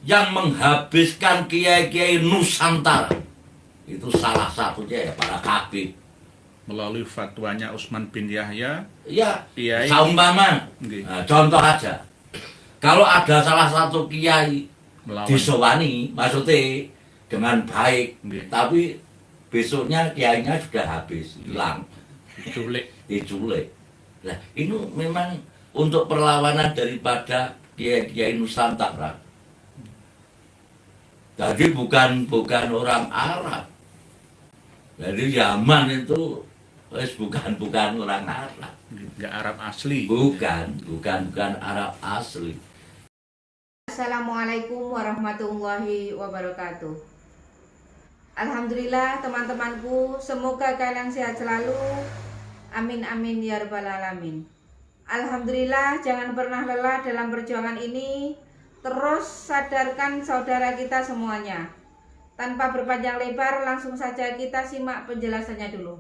yang menghabiskan kiai-kiai Nusantara. Itu salah satunya ya para kabid. Melalui fatwanya Utsman bin Yahya. Ya, Kiai. saumpama. Nah, contoh aja. Kalau ada salah satu kiai disowani, maksudnya dengan baik, tapi besoknya kiainya sudah habis, hilang, diculik. Nah, ini memang untuk perlawanan daripada kiai-kiai Nusantara. Jadi bukan orang Arab. Jadi Yaman itu bukan orang Arab. Nggak Arab asli. Bukan Arab asli. Assalamualaikum warahmatullahi wabarakatuh. Alhamdulillah teman-temanku, semoga kalian sehat selalu. Amin amin ya rabbal alamin. Alhamdulillah, jangan pernah lelah dalam perjuangan ini. Terus sadarkan saudara kita semuanya. Tanpa berpanjang lebar, langsung saja kita simak penjelasannya dulu.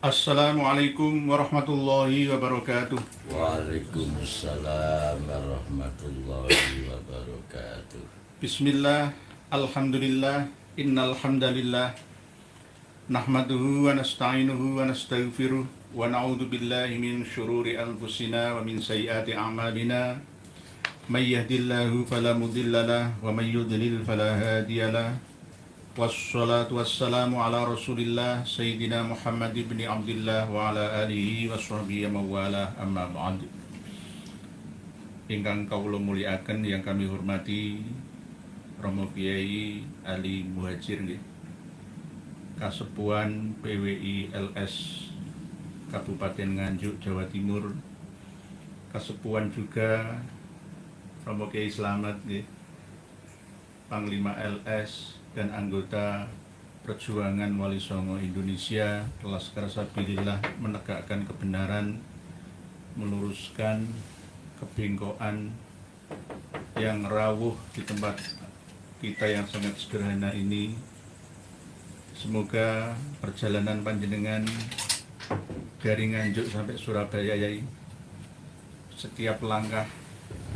Assalamualaikum warahmatullahi wabarakatuh. Waalaikumsalam warahmatullahi wabarakatuh. Bismillah, alhamdulillah, innal hamdalillah nahmaduhu wa nasta'inuhu wa nastaghfiruh wa na'udzu billahi min syururi anfusina wa min sayyiati a'malina. May yahdihillahu fala mudhillalah wa may yudlil fala hadiyalah. Wassalatu wassalamu ala Rasulillah Sayyidina Muhammad ibn Abdillah wa ala alihi wa sahbihi mawala amma ba'd. Ingkang kawula muliaken yang kami hormati Romo Kiai Ali Muhajir nggih. Kasepuhan PWI LS Kabupaten Nganjuk Jawa Timur. Kasepuhan juga Romo Kiai Slamet nggih. Panglima LS dan anggota Perjuangan Wali Songo Indonesia, Laskar Sabilillah, menegakkan kebenaran, meluruskan kebengkokan yang rawuh di tempat kita yang sangat sederhana ini. Semoga perjalanan panjenengan dari Nganjuk sampai Surabaya yai, setiap langkah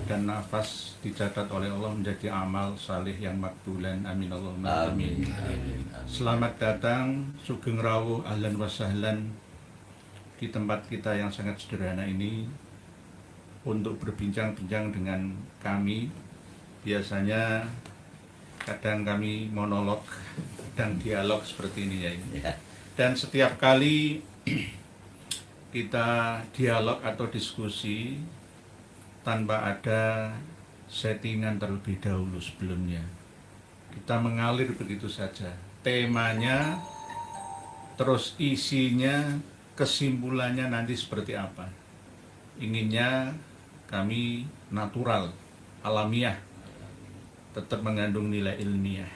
dan nafas dicatat oleh Allah menjadi amal saleh yang makbulan. Amin Allahumma amin. Selamat datang sugeng rawuh ahlan wa sahlan di tempat kita yang sangat sederhana ini untuk berbincang-bincang dengan kami. Biasanya kadang kami monolog dan dialog seperti ini ya. Dan setiap kali kita dialog atau diskusi tanpa ada settingan terlebih dahulu sebelumnya. Kita mengalir begitu saja. Temanya, terus isinya, kesimpulannya nanti seperti apa. Inginnya kami natural, alamiah, tetap mengandung nilai ilmiah.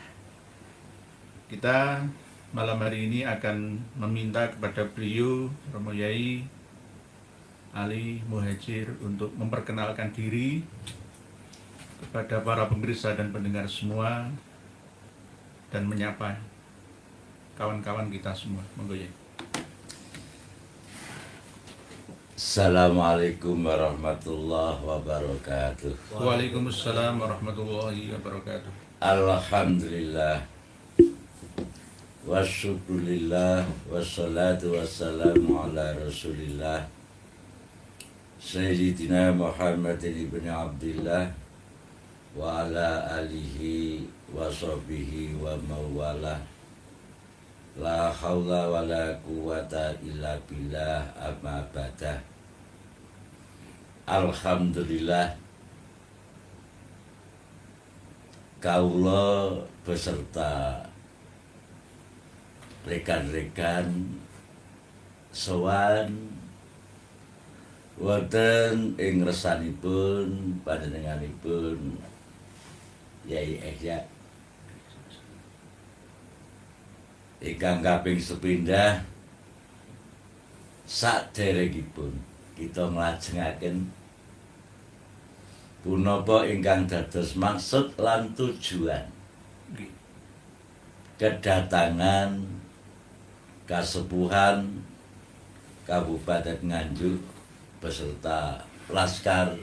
Kita malam hari ini akan meminta kepada beliau, Romo Yai Ali Muhajir, untuk memperkenalkan diri kepada para pemirsa dan pendengar semua dan menyapa kawan-kawan kita semua. Monggo ya. Assalamualaikum warahmatullahi wabarakatuh. Waalaikumsalam warahmatullahi wabarakatuh. Alhamdulillah wasyukurillah wassalatu wassalamu ala Rasulillah Sayyidina Muhammad ibn Abdillah wa ala alihi wa sahbihi wa mawala. La haula wa la quwata illa billah, amma ba'da. Alhamdulillah, kaula beserta rekan-rekan sowan wonten ing resanipun panjenenganipun Yai Ehya ingkang kaping sepindhah. Saderengipun kita nglajengaken punapa ingkang dados maksud lan tujuan Nggih. kedatangan Kasepuhan Kabupaten Nganjuk beserta laskar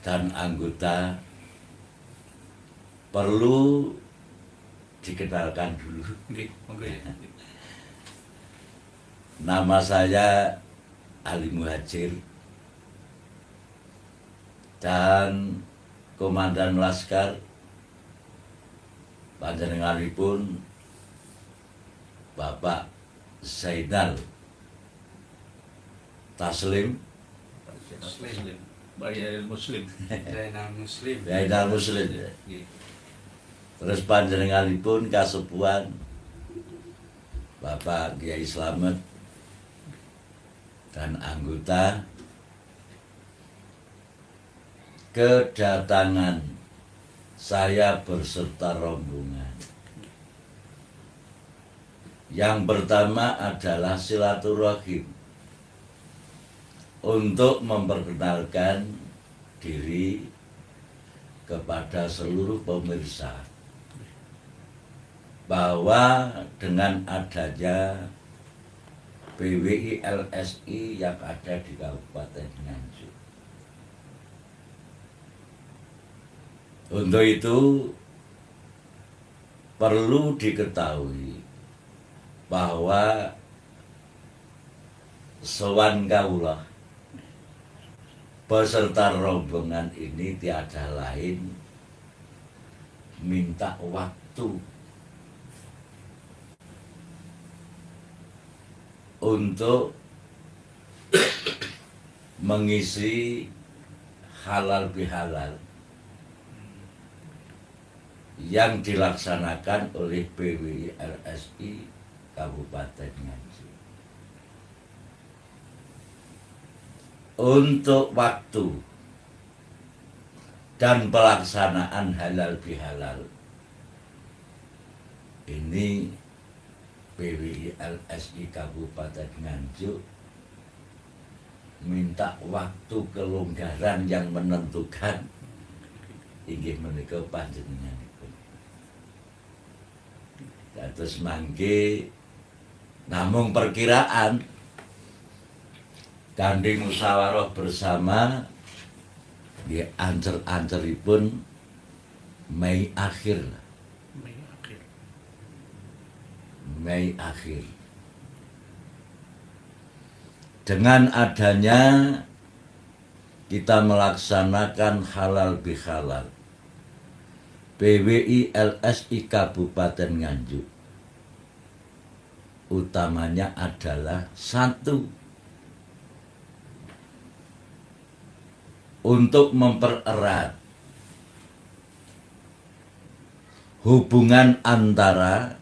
dan anggota perlu dikenalkan dulu. Nggih, monggo ya. Nama saya Ali Muhajir dan Komandan Laskar panjenenganipun Bapak Zainal Taslim Muslim. Bayar Muslim. Zainal Muslim. Zainal Muslim. Nggih. Terus panjenenganipun Kasepuhan Bapak Kiai Slamet dan anggota kedatangan saya berserta rombongan. Yang pertama adalah silaturahim untuk memperkenalkan diri kepada seluruh pemirsa bahwa dengan adanya PWI LSI yang ada di Kabupaten Nganjuk, untuk itu perlu diketahui bahwa sowan kawula beserta rombongan ini tiada lain minta waktu untuk mengisi halal bihalal yang dilaksanakan oleh PWI LSI Kabupaten Nganjuk. Untuk waktu dan pelaksanaan halal bihalal ini PWI LSI Kabupaten Nganjuk minta waktu kelonggaran yang menentukan inggih menika panjenenganipun. Dados mangke namung perkiraan kanthi musyawarah bersama nggih ancer-anceripun Mei akhir. Mei akhir. Dengan adanya kita melaksanakan halal bihalal PWI LSI Kabupaten Nganjuk, utamanya adalah satu, untuk mempererat hubungan antara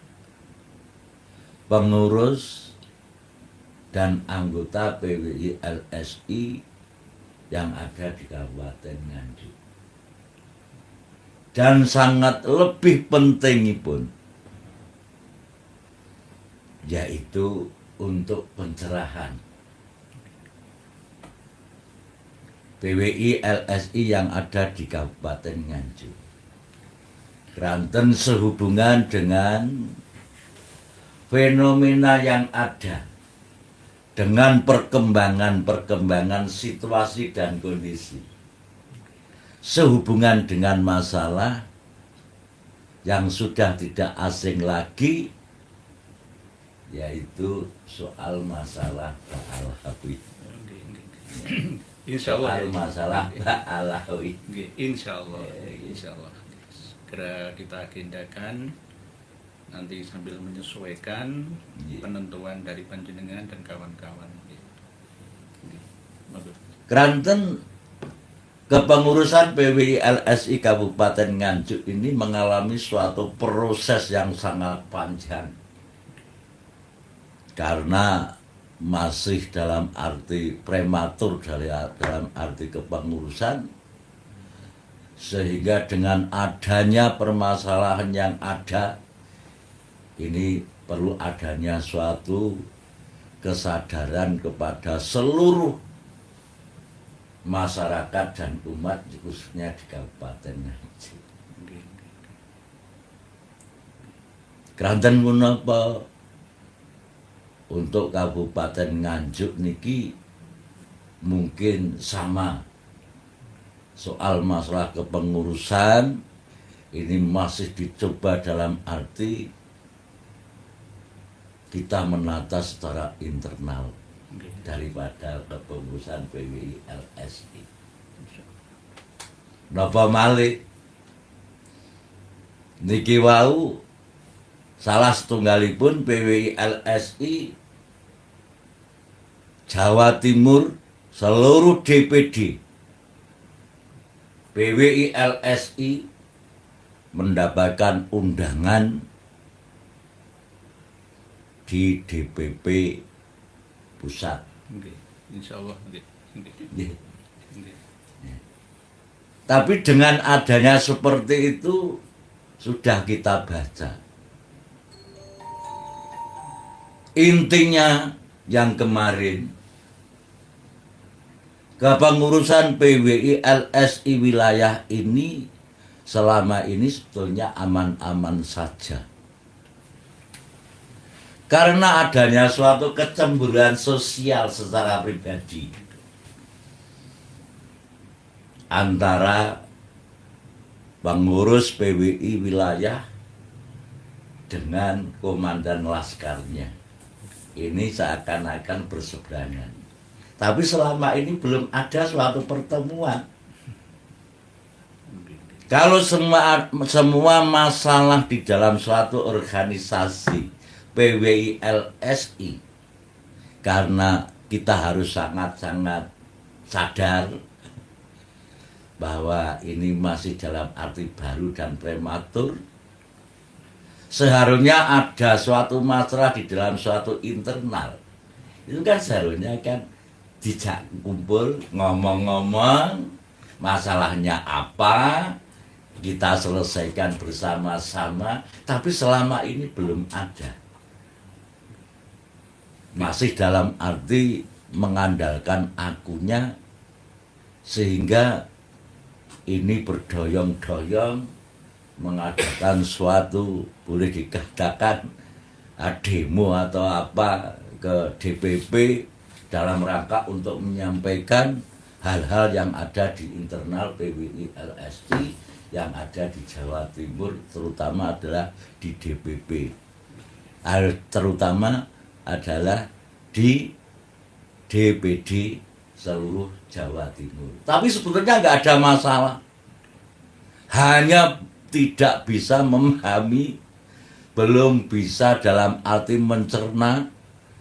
pengurus dan anggota PWI LSI yang ada di Kabupaten Nganjuk. Dan sangat lebih pentingipun yaitu untuk pencerahan PWI LSI yang ada di Kabupaten Nganjuk. Keranten sehubungan dengan fenomena yang ada, dengan perkembangan situasi dan kondisi, sehubungan dengan masalah yang sudah tidak asing lagi, yaitu soal masalah Ba'alawi. Insyaallah. Soal masalah Ba'alawi. Insyaallah. Insyaallah. Segera kita agendakan nanti sambil menyesuaikan penentuan dari panjenengan dan kawan-kawan. Keranten kepengurusan PWI LSI Kabupaten Nganjuk ini mengalami suatu proses yang sangat panjang karena masih dalam arti prematur, dalam arti kepengurusan, sehingga dengan adanya permasalahan yang ada ini perlu adanya suatu kesadaran kepada seluruh masyarakat dan umat khususnya di Kabupaten Nganjuk. Keranten menapa untuk Kabupaten Nganjuk niki mungkin sama soal masalah kepengurusan ini masih dicoba dalam arti kita menata secara internal daripada kepengurusan PWI LSI. Napa malih niki wau salah setunggalipun PWI LSI Jawa Timur seluruh DPD PWI LSI mendapatkan undangan di DPP pusat. Insya Allah. Tapi dengan adanya seperti itu sudah kita baca. Intinya yang kemarin kepengurusan PWI LSI wilayah ini selama ini sebetulnya aman-aman saja. Karena adanya suatu kecemburuan sosial secara pribadi antara pengurus PWI wilayah dengan komandan laskarnya. Ini seakan-akan berseberangan. Tapi selama ini belum ada suatu pertemuan. Kalau semua masalah di dalam suatu organisasi PWI LSI, karena kita harus sangat-sangat sadar bahwa ini masih dalam arti baru dan prematur, seharusnya ada suatu masalah di dalam suatu internal. Itu kan seharusnya kan dijak kumpul, ngomong-ngomong masalahnya apa, kita selesaikan bersama-sama. Tapi selama ini belum ada. Masih dalam arti mengandalkan akunya, sehingga ini berdoyong-doyong mengadakan suatu, boleh dikatakan demo atau apa ke DPP dalam rangka untuk menyampaikan hal-hal yang ada di internal PWI LSI yang ada di Jawa Timur, terutama adalah di DPP, terutama adalah di DPD seluruh Jawa Timur. Tapi sebetulnya nggak ada masalah, hanya tidak bisa memahami, belum bisa dalam arti mencerna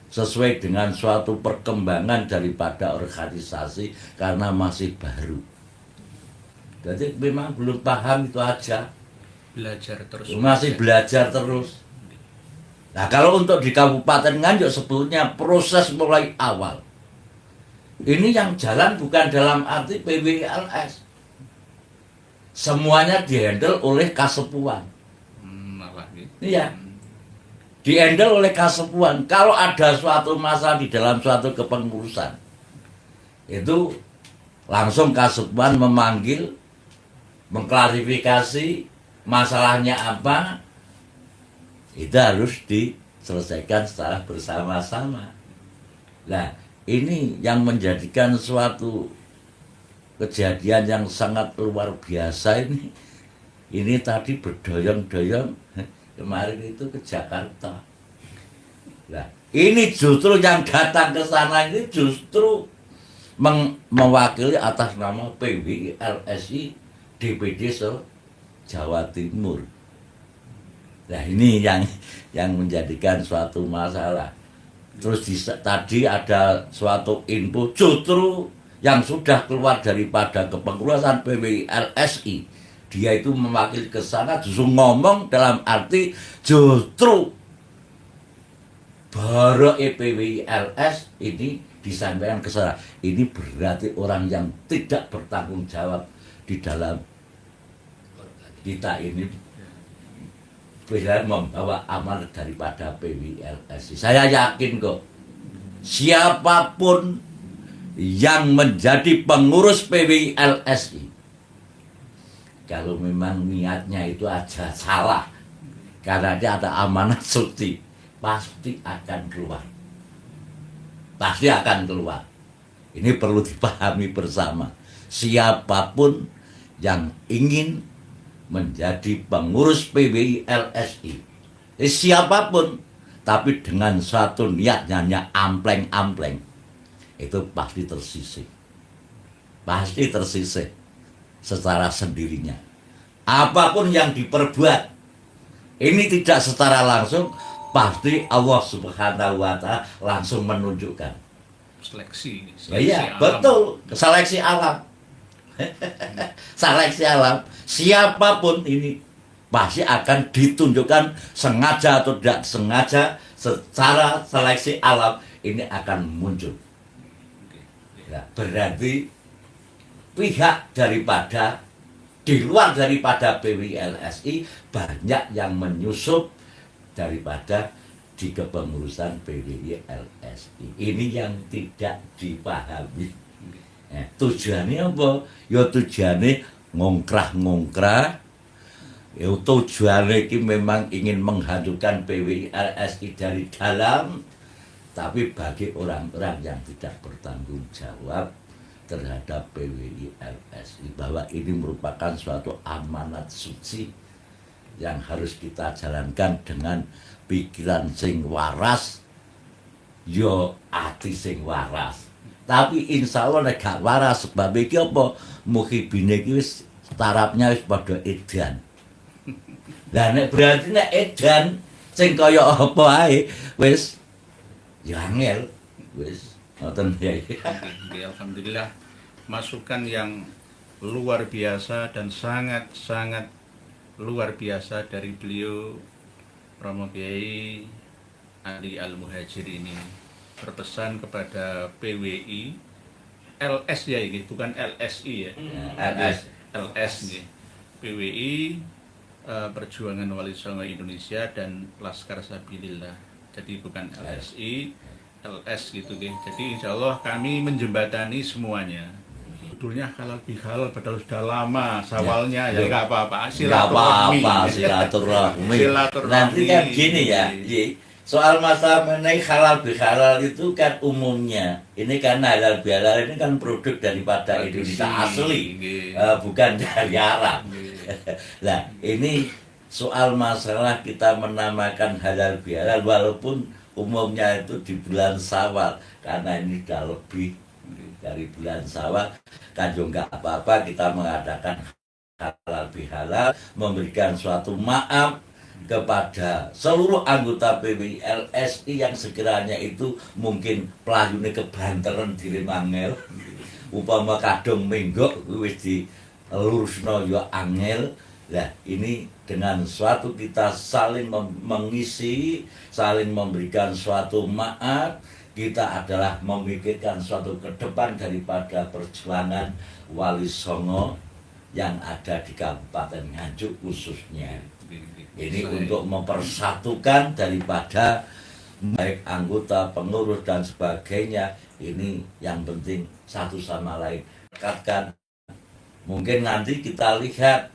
sesuai dengan suatu perkembangan daripada organisasi karena masih baru. Jadi memang belum paham, itu aja. Belajar terus. Masih belajar terus. Nah, kalau untuk di Kabupaten Nganjuk sebetulnya proses mulai awal. Ini yang jalan bukan dalam arti PWLS. Semuanya dihandle oleh Kasepuan. Malah gitu. Iya. Dihandle oleh Kasepuan. Kalau ada suatu masalah di dalam suatu kepengurusan, itu langsung Kasepuan memanggil, mengklarifikasi masalahnya apa, itu harus diselesaikan secara bersama-sama. Nah, ini yang menjadikan suatu kejadian yang sangat luar biasa ini. Ini tadi berdoyong-doyong kemarin itu ke Jakarta. Nah, ini justru yang datang ke sana ini justru mewakili atas nama PWI LSI DPD Jawa Timur. Nah, ini yang menjadikan suatu masalah. Terus tadi ada suatu info justru yang sudah keluar daripada kepengurusan PWI LSI, dia itu mewakili ke sana justru ngomong dalam arti justru baru PWI LS ini disampaikan ke sana. Ini berarti orang yang tidak bertanggung jawab di dalam kita ini bisa membawa amanat daripada PWI LSI. Saya yakin kok siapapun yang menjadi pengurus PWI LSI, kalau memang niatnya itu aja salah, karena dia ada amanat suci, pasti akan keluar. Pasti akan keluar. Ini perlu dipahami bersama. Siapapun yang ingin menjadi pengurus PWI LSI, siapapun, tapi dengan satu niatnya ampleng-ampleng, itu pasti tersisih. Pasti tersisih secara sendirinya. Apapun yang diperbuat, ini tidak secara langsung, pasti Allah Subhanahu wa Ta'ala langsung menunjukkan. Seleksi Iya, alam. betul, seleksi alam. Seleksi alam. Siapapun ini pasti akan ditunjukkan, sengaja atau tidak sengaja, secara seleksi alam ini akan muncul. Ya, berarti pihak daripada di luar daripada PWI LSI banyak yang menyusup daripada di kepengurusan PWI LSI. Ini yang tidak dipahami. Ya, tujuannya apa? Ya tujuannya ngongkrah-ngongkrah. Ya tujuannya ini memang ingin menghancurkan PWI LSI dari dalam. Tapi bagi orang-orang yang tidak bertanggung jawab terhadap PWI LSI, bahwa ini merupakan suatu amanat suci yang harus kita jalankan dengan pikiran sing waras, yo ati sing waras. Tapi insya Allah nek gak waras, sebab iki apa? Muhibine iki wis tarapnya wis padha edan. Lah nek berarti nek edan sing kaya apa ae wis ya angel, wis ngoten ya. Oke, alhamdulillah, masukan yang luar biasa dan sangat-sangat luar biasa dari beliau Romo Kiai Ali Al-Muhajir ini berpesan kepada PWI LS ya ini, bukan LSI ya. LS nih. PWI Perjuangan Wali Songo Indonesia dan Laskar Sabilillah. Jadi bukan LSI, LS gitu deh. Jadi insya Allah kami menjembatani semuanya. Sebetulnya halal bihalal padahal sudah lama sawalnya ya nggak apa-apa. Silaturahmi. Nanti kan gini ya, soal masalah mengenai halal bihalal itu kan umumnya ini kan halal bihalal ini kan produk daripada Indonesia asli, bukan dari Arab. Nah ini soal masalah kita menamakan halal bihalal walaupun umumnya itu di bulan Syawal, karena ini sudah lebih dari bulan Syawal kan juga nggak apa-apa kita mengadakan halal bihalal, memberikan suatu maaf kepada seluruh anggota PWI LSI yang sekiranya itu mungkin pelayune kebanteran diri mangel, upama kadung menggok wis di lurusno yo angel. Nah ini dengan suatu kita saling mengisi, saling memberikan suatu maaf, kita adalah memikirkan suatu ke depan daripada perjuangan Wali Songo yang ada di Kabupaten Nganjuk khususnya. Ini untuk mempersatukan daripada baik anggota, pengurus dan sebagainya. Ini yang penting satu sama lain. Dekatkan. Mungkin nanti kita lihat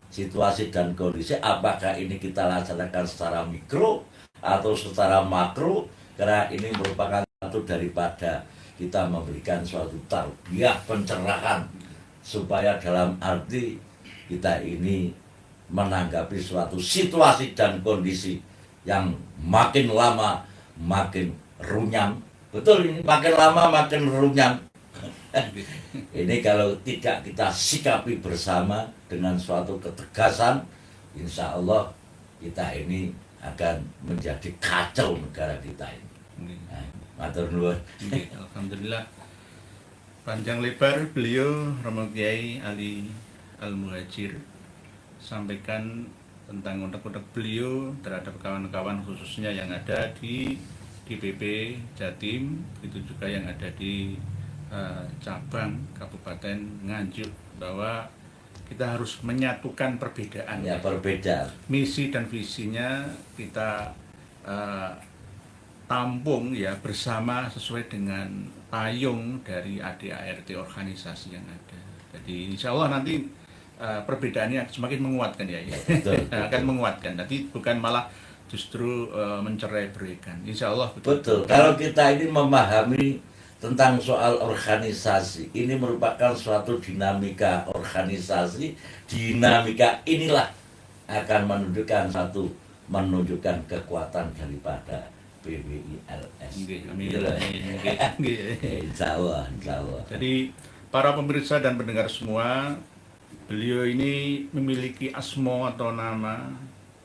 situasi dan kondisi apakah ini kita laksanakan secara mikro atau secara makro, karena ini merupakan satu daripada kita memberikan suatu tarbiyah pencerahan supaya dalam arti kita ini menanggapi suatu situasi dan kondisi yang makin lama makin runyam. Betul, ini makin lama makin runyam. Ini kalau tidak kita sikapi bersama dengan suatu ketegasan, insya Allah kita ini akan menjadi kacau negara kita ini. Matur nuwun. Alhamdulillah, panjang lebar beliau Romo Kiai Ali Al-Muhajir sampaikan tentang unek-unek beliau terhadap kawan-kawan khususnya yang ada di DPP Jatim, itu juga yang ada di cabang Kabupaten Nganjuk, bahwa kita harus menyatukan perbedaan. Ya, perbedaan. Misi dan visinya kita tampung ya bersama sesuai dengan payung dari ADART organisasi yang ada. Jadi insya Allah nanti perbedaannya semakin menguatkan ya, Betul. akan menguatkan. Nanti bukan malah justru mencerai-beraikan. Insya Allah Betul. Kalau kita ini memahami tentang soal organisasi, ini merupakan suatu dinamika organisasi. Dinamika inilah akan menunjukkan kekuatan daripada PWILS. Amin. Insya Allah, insya Allah. Jadi para pemirsa dan pendengar semua, beliau ini memiliki asmo atau nama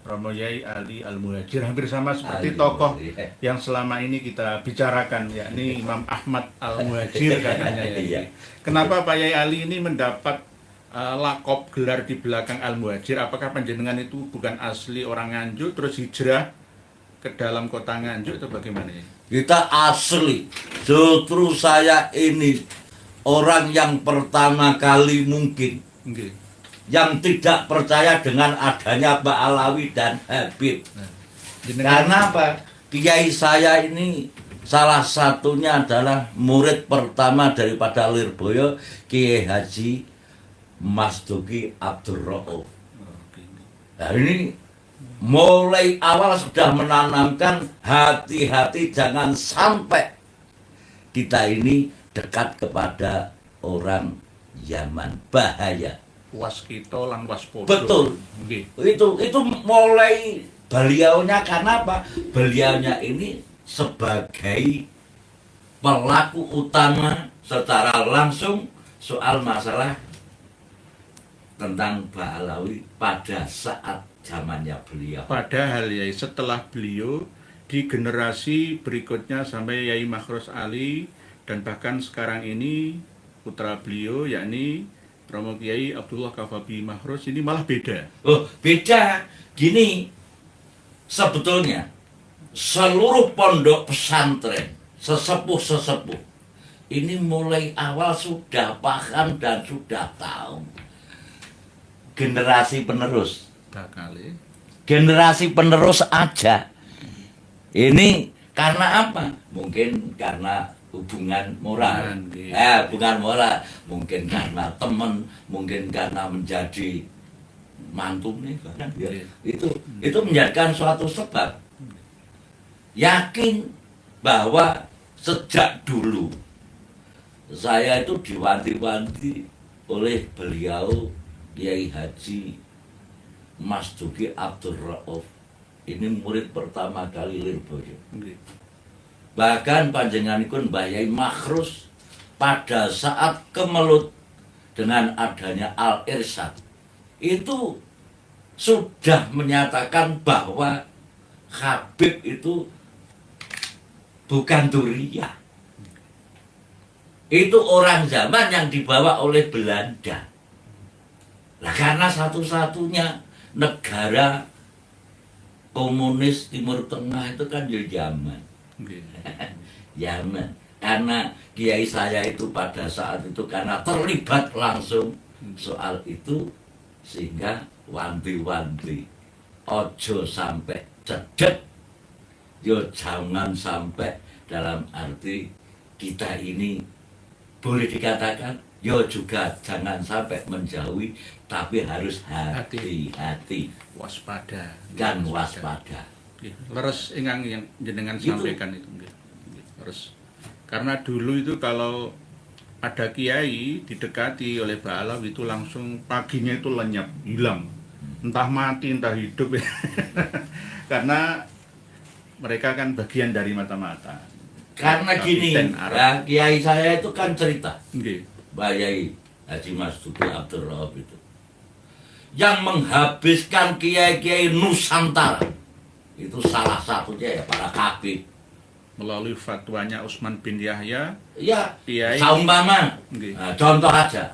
Romo Yai Ali Al-Muhajir, hampir sama seperti Ali, tokoh iya. yang selama ini kita bicarakan, yakni Imam Ahmad Al-Muhajir katanya. Iya. Kenapa Pak Yai Ali ini mendapat lakop gelar di belakang Al-Muhajir? Apakah panjenengan itu bukan asli orang Nganjuk terus hijrah ke dalam kota Nganjuk atau bagaimana ya? Kita asli. Justru saya ini orang yang pertama kali mungkin Nggih. yang tidak percaya dengan adanya Pak Alawi dan Habib. Jenengan- Karena apa? Kiai saya ini salah satunya adalah murid pertama daripada Lirboyo, Kiai Haji Mas Duki Abdur Rauf. Oke. Nah ini mulai awal sudah menanamkan hati-hati jangan sampai kita ini dekat kepada orang Yaman, bahaya. Waskito lan waspodo. Betul. Nggih. Itu mulai beliaunya, karena apa? Beliaunya ini sebagai pelaku utama secara langsung soal masalah tentang Ba'alawi pada saat zamannya beliau. Padahal ya setelah beliau di generasi berikutnya sampai Yai Makhros Ali dan bahkan sekarang ini putra beliau yakni Romo Kiai Abdullah Kafabi Makhros ini malah beda. Oh, beda. Gini, sebetulnya seluruh pondok pesantren, sesepuh-sesepuh, ini mulai awal sudah paham dan sudah tahu. Generasi penerus. Bakale. Generasi penerus aja. Ini karena apa? Mungkin karena hubungan moral. Bukan moral. Mungkin karena teman, mungkin karena menjadi mantu nih. Ya, itu menjadikan suatu sebab. Yakin bahwa sejak dulu saya itu diwanti-wanti oleh beliau Kiai Haji Mas Duki Abdur Rauf. Ini murid pertama kali Lirboyo. Bahkan panjenenganipun Mbah Yai Makhros pada saat kemelut dengan adanya Al-Irsyad itu sudah menyatakan bahwa Habib itu bukan Duriya. Itu orang zaman yang dibawa oleh Belanda. Nah, karena satu-satunya negara komunis Timur Tengah itu kan di Yaman. Yaman. Karena kiai saya itu pada saat itu karena terlibat langsung soal itu, sehingga wanti-wanti ojo sampai cedek, yo jangan sampai, dalam arti kita ini boleh dikatakan yo juga jangan sampai menjauhi, tapi harus hati-hati Waspada dan waspada. Leres ingkang yang jenengan Gitu. sampaikan itu. Leres. Karena dulu itu kalau ada kiai didekati oleh Ba'alaw itu langsung paginya itu lenyap, hilang. Entah mati, entah hidup. Karena mereka kan bagian dari mata-mata. Karena gini, Kapiten Arab. ya, kiai saya itu kan cerita, Nggih. Mbah Yai Haji Mas Duki Abdur Rauf itu, yang menghabiskan kiai-kiai Nusantara itu salah satunya ya para kabit. Melalui fatwanya Utsman bin Yahya, Ya, Kiai. saumpama, Nggih. nah, contoh aja,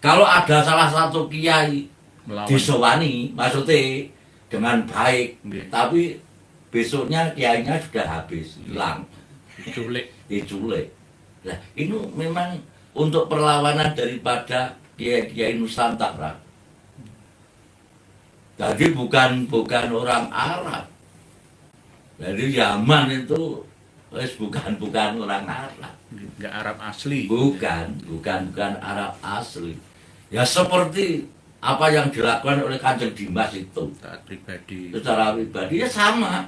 kalau ada salah satu kiai melawan disowani, maksudnya dengan baik, Nggih. tapi besoknya kiainya sudah habis, hilang, diculik. diculik. Nah, ini memang untuk perlawanan daripada kiai-kiai Nusantara. Jadi bukan orang Arab. Jadi Yaman itu Wis bukan orang Arab. Nggak Arab asli. Bukan Arab asli. Ya seperti apa yang dilakukan oleh Kanjeng Dimas itu Taat pribadi. secara pribadi ya sama.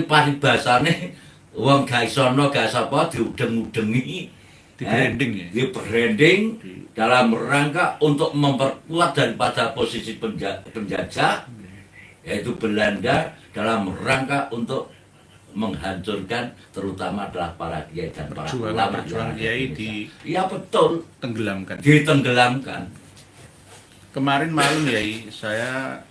Paribasane wong gak isono gak sapa diudeng-udengi, Di branding ya. di branding dalam rangka untuk memperkuat daripada posisi penjajah yaitu Belanda dalam rangka untuk menghancurkan terutama adalah para kiai dan para ulama. Perjuangan kiai Iya betul, ditenggelamkan. Kemarin malam Yai, saya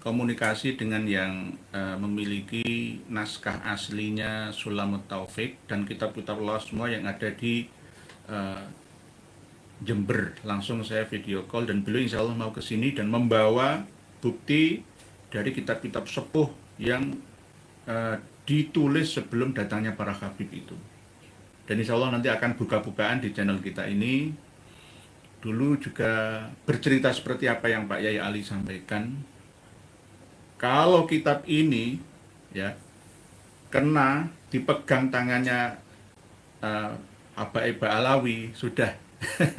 komunikasi dengan yang memiliki naskah aslinya Sulamut Taufik dan kitab-kitab Allah semua yang ada di Jember. Langsung saya video call dan beliau insya Allah mau ke sini dan membawa bukti dari kitab-kitab sepuh yang ditulis sebelum datangnya para Habib itu. Dan insya Allah nanti akan buka-bukaan di channel kita ini. Dulu juga bercerita seperti apa yang Pak Yai Ali sampaikan. Kalau kitab ini ya kena dipegang tangannya Habaib Alawi sudah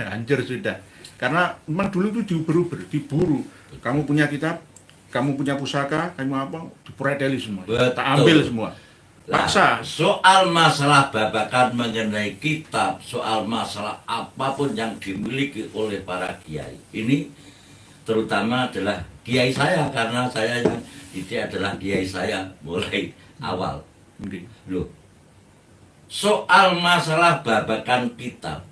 hancur sudah. Karena memang dulu itu diburu. Kamu punya kitab, kamu punya pusaka, kamu apa, dipreteli semua. Tak ambil semua. Paksa. Nah, soal masalah babakan mengenai kitab, soal masalah apapun yang dimiliki oleh para kiai, ini terutama adalah kiai saya, karena saya yang ini adalah kiai saya mulai awal. Loh, soal masalah babakan kitab,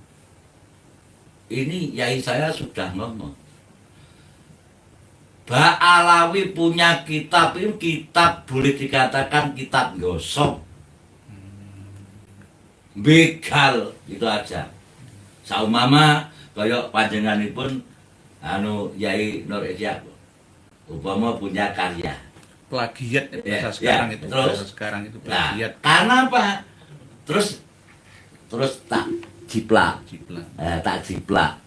ini kiai saya sudah ngomong. Mbak Alawi punya kitab, ini kitab boleh dikatakan kitab gosok, begal itu aja. Saumama kaya panjenenganipun Yai Nur Ihya upama punya karya Plagiat ya, sekarang ya, itu. terus, Sekarang itu nah, plagiat. karena apa? Terus tak jiplak, tak jiplak.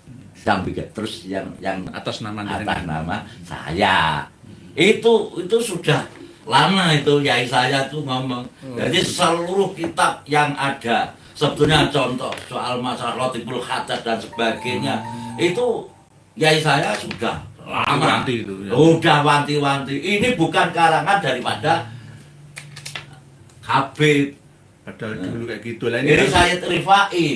Terus yang atas nama saya itu sudah lama itu Yai saya tuh ngomong. Jadi seluruh kitab yang ada sebetulnya contoh soal masalah Latiful Khadat dan sebagainya itu Yai saya sudah lama itu, ya. Udah wanti-wanti. Ini bukan karangan daripada Habib. Padahal dulu kayak gitu lah. Ini Sayyid Rifai.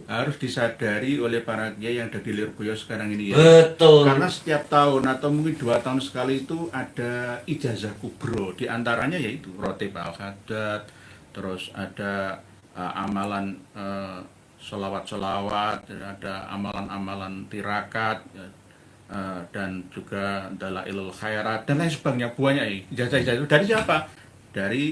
Harus disadari oleh para kiai yang ada di Lirboyo sekarang ini ya. Betul. Karena setiap tahun atau mungkin 2 tahun sekali itu ada ijazah kubro. Di antaranya yaitu Rotib Al-Khadat, terus ada amalan sholawat-sholawat, ada amalan-amalan tirakat, dan juga dalailul khairat dan lain sebagainya. Banyak ijazah-ijazah itu dari siapa? Dari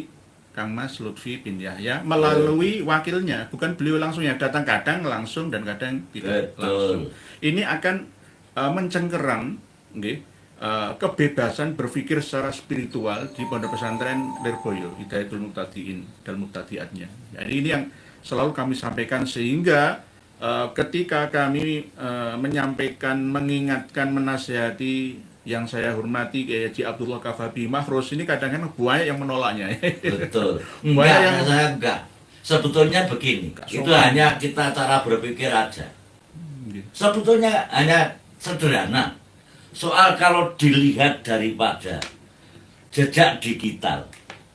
Kang Mas Lutfi bin Yahya melalui wakilnya, bukan beliau langsung yang datang, kadang langsung dan kadang tidak langsung. Ini akan mencengkeram kebebasan berpikir secara spiritual di pondok pesantren Lirboyo, Hidayatul Muqtadiin dan Muqtadiatnya. Jadi ini yang selalu kami sampaikan sehingga ketika kami menyampaikan, mengingatkan, menasihati yang saya hormati Kiai Haji Abdullah Kafabi Mahfuz ini kadang-kadang banyak yang menolaknya. Betul. Saya enggak. Sebetulnya begini, itu hanya kita cara berpikir aja. Sebetulnya hanya sederhana. Soal kalau dilihat daripada jejak digital,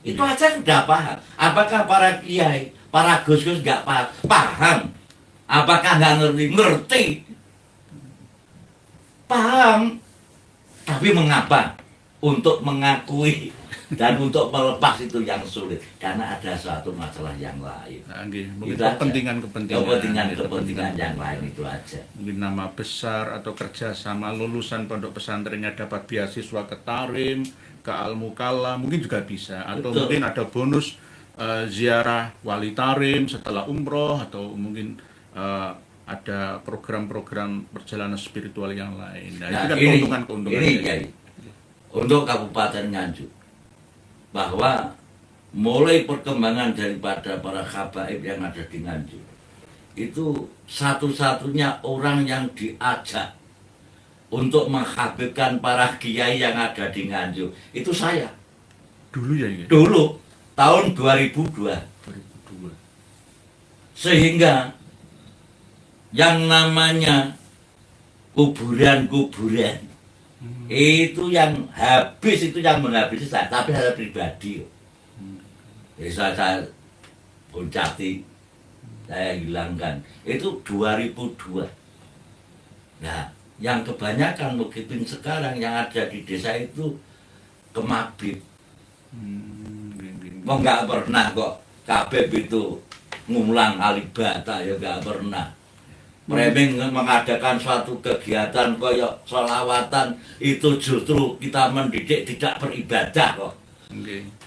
itu aja sudah paham. Apakah para kiai, para gus-gus enggak paham? Apakah enggak ngerti? Ngerti. Paham. Tapi mengapa untuk mengakui dan untuk melepas itu yang sulit? Karena ada suatu masalah yang lain. Mungkin kepentingan yang lain itu aja. Mungkin nama besar atau kerjasama lulusan pondok pesantrennya dapat beasiswa ke Tarim, ke Al-Mukalla, mungkin juga bisa. Atau betul. Mungkin ada bonus ziarah wali Tarim setelah umroh, atau mungkin ada program-program perjalanan spiritual yang lain. Nah, itu kan keuntungan-keuntungan. Ini untuk Kabupaten Nganjuk, bahwa mulai perkembangan daripada para habaib yang ada di Nganjuk, itu satu-satunya orang yang diajak untuk menghabibkan para kiai yang ada di Nganjuk, itu saya. Dulu ya? Dulu, tahun 2002. Sehingga yang namanya kuburan-kuburan itu yang habis, itu yang menghabisi saya, tapi saya pribadi. Jadi saya puncati, saya hilangkan. Itu 2002. Nah, yang kebanyakan mungkin sekarang yang ada di desa itu kemabit. Kok nggak pernah kok Kabeb itu ngulang alibata, ya nggak pernah. Framing mengadakan suatu kegiatan koyok sholawatan itu justru kita mendidik tidak beribadah kok.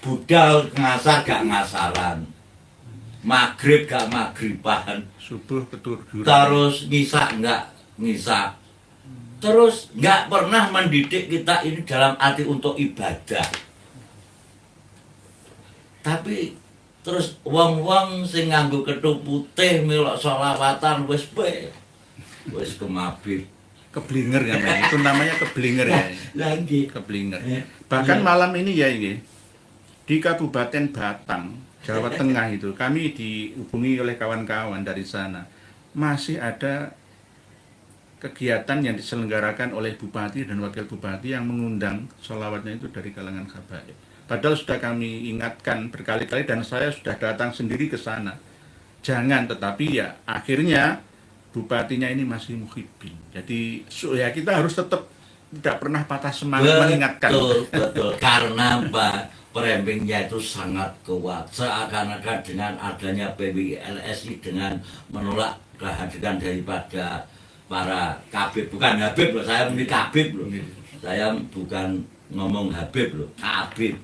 Budal ngasar gak ngasaran, maghrib gak maghriban, Subuh keturjuran. terus ngisak nggak ngisak, terus nggak pernah mendidik kita ini dalam arti untuk ibadah. Tapi terus wong-wong sing nganggo kethu putih melok sholawatan wis kemabit. Keblinger ya, Mas. Itu namanya keblinger ya. Lagi Keblinger. Bahkan malam ini ya ini di Kabupaten Batang, Jawa Tengah itu kami dihubungi oleh kawan-kawan dari sana. Masih ada kegiatan yang diselenggarakan oleh bupati dan wakil bupati yang mengundang sholawatnya itu dari kalangan habaib. Padahal sudah kami ingatkan berkali-kali dan saya sudah datang sendiri ke sana. Jangan, tetapi ya akhirnya bupatinya ini masih muhibbin. Jadi ya kita harus tetap tidak pernah patah semangat mengingatkan. Betul. Karena Pak Prembingnya itu sangat kuat. Seakan-akan dengan adanya PWLSI dengan menolak kehadiran daripada para Kabib, bukan Habib loh, saya ini Kabib loh. Saya bukan ngomong Habib loh, Kabib.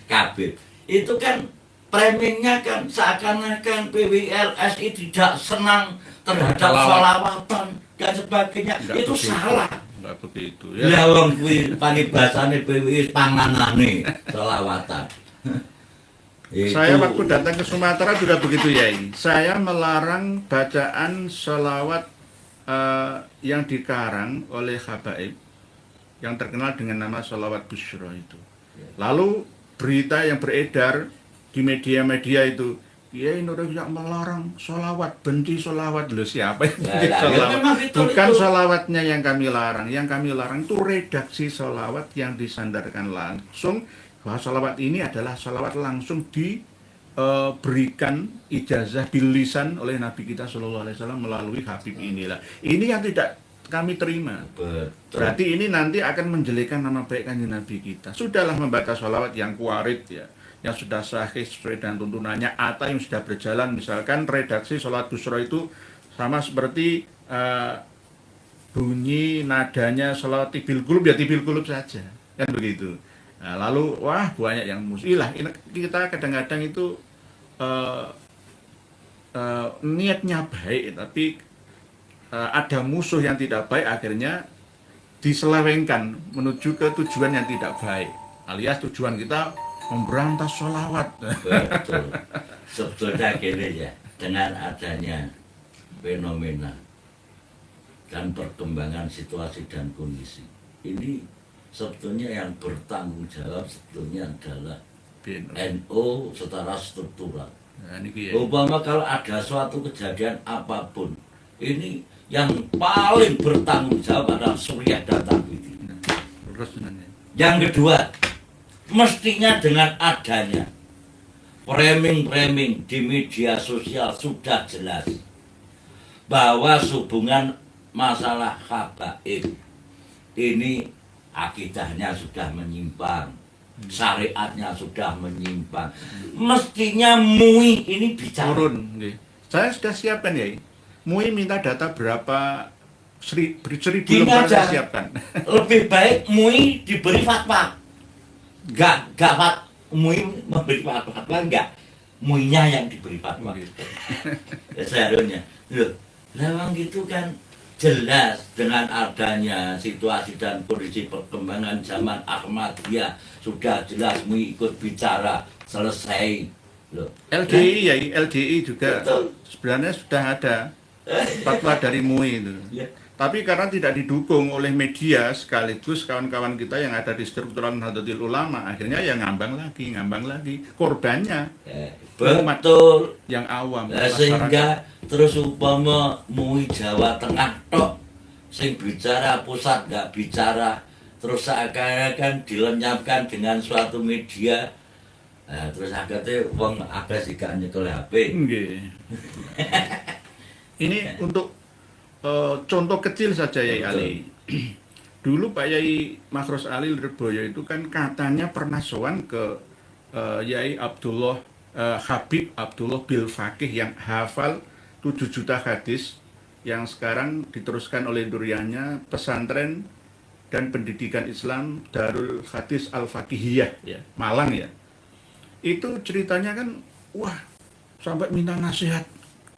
Kabib. Itu kan framingnya kan seakan-akan PWLSI tidak senang terhadap sholawatan dan sebagainya. Enggak itu begitu. salah. Enggak begitu Ya wong kuwi panibasane PWI panganane sholawatan. Saya waktu datang ke Sumatera juga begitu ya ini. Saya melarang bacaan sholawat yang dikarang oleh habaib yang terkenal dengan nama sholawat Busyra itu. Lalu berita yang beredar di media-media itu, ya Indonesia melarang sholawat, benci sholawat. Loh, siapa yang benci sholawat? Bukan sholawatnya yang kami larang. Yang kami larang itu redaksi sholawat yang disandarkan langsung, bahwa sholawat ini adalah sholawat langsung diberikan ijazah bilisan oleh Nabi kita SAW melalui Habib inilah. Ini yang tidak kami terima. Betul. Berarti ini nanti akan menjelekkan nama baik kanjeng Nabi kita. Sudahlah membaca sholawat yang kuarit ya, yang sudah sahih sesuai dengan tuntunannya, atau yang sudah berjalan. Misalkan redaksi sholawat Busyra itu sama seperti bunyi nadanya sholawat tibil kulub, ya tibil kulub saja, kan begitu. Nah, lalu wah banyak yang musilah. Kita kadang-kadang itu niatnya baik, tapi ada musuh yang tidak baik, akhirnya diselewengkan menuju ke tujuan yang tidak baik, alias tujuan kita memberantas sholawat. Betul. Sebetulnya gini ya, dengan adanya fenomena dan perkembangan situasi dan kondisi ini, sebetulnya yang bertanggung jawab sebetulnya adalah NU secara struktural. Nah, ini Umpama kalau ada suatu kejadian apapun, ini yang paling bertanggung jawab adalah Suriah dan Tabidin. Yang kedua, mestinya dengan adanya framing-framing di media sosial sudah jelas bahwa hubungan masalah habaib ini akidahnya sudah menyimpang, syariatnya sudah menyimpang. Mestinya MUI ini bicara. turun. Saya sudah siapkan ya. MUI minta data berapa, 1000 Gini lembar aja. saya siapkan. Lebih baik MUI diberi fatwa. Enggak MUI memberi fatwa, enggak. MUI-nya yang diberi fatwa. Ya, seharusnya. Loh, lawang gitu kan jelas dengan adanya situasi dan kondisi perkembangan zaman Ahmadiyah sudah jelas MUI ikut bicara, selesai. Loh. LDI ya, LDI juga Betul. sebenarnya sudah ada fatwa dari MUI itu. Ya. Tapi karena tidak didukung oleh media sekaligus kawan-kawan kita yang ada di struktural Nahdlatul Ulama, akhirnya ya ngambang lagi. Korbannya Betul. yang awam. Nah, sehingga terus umpama mui Jawa Tengah tok sing bicara, pusat nggak bicara, terus seakan-akan dilenyapkan dengan suatu media. Nah, terus akhirnya wong akeh sih gak nyekel HP. Nggih. Ini untuk contoh kecil saja Yai Ali. Dulu Pak Yai Makros Ali Lirboyo itu kan katanya pernah sowan ke Yai Abdullah Habib Abdullah Bil Fakih yang hafal 7 juta hadis, yang sekarang diteruskan oleh duriannya pesantren dan pendidikan Islam Darul Hadis Al-Fakihiyah ya, Malang ya. Itu ceritanya kan wah sampai minta nasihat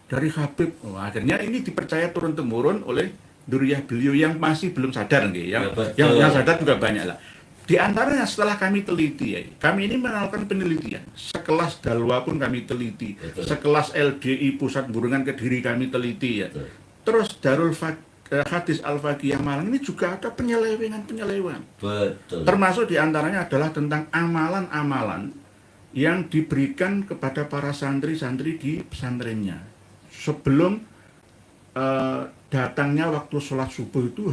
dari Habib. Akhirnya ini dipercaya turun-temurun oleh duriyah beliau yang masih belum sadar nih, yang sadar juga banyak lah. Di antaranya setelah kami teliti, ya, kami ini melakukan penelitian. Sekelas Dalwa pun kami teliti, sekelas LDI Pusat Burungan Kediri kami teliti ya. Terus Darul Hadis Al-Fakihiyah Malang ini juga ada penyelewengan. Betul. Termasuk di antaranya adalah tentang amalan-amalan yang diberikan kepada para santri-santri di pesantrennya. Sebelum datangnya waktu sholat subuh itu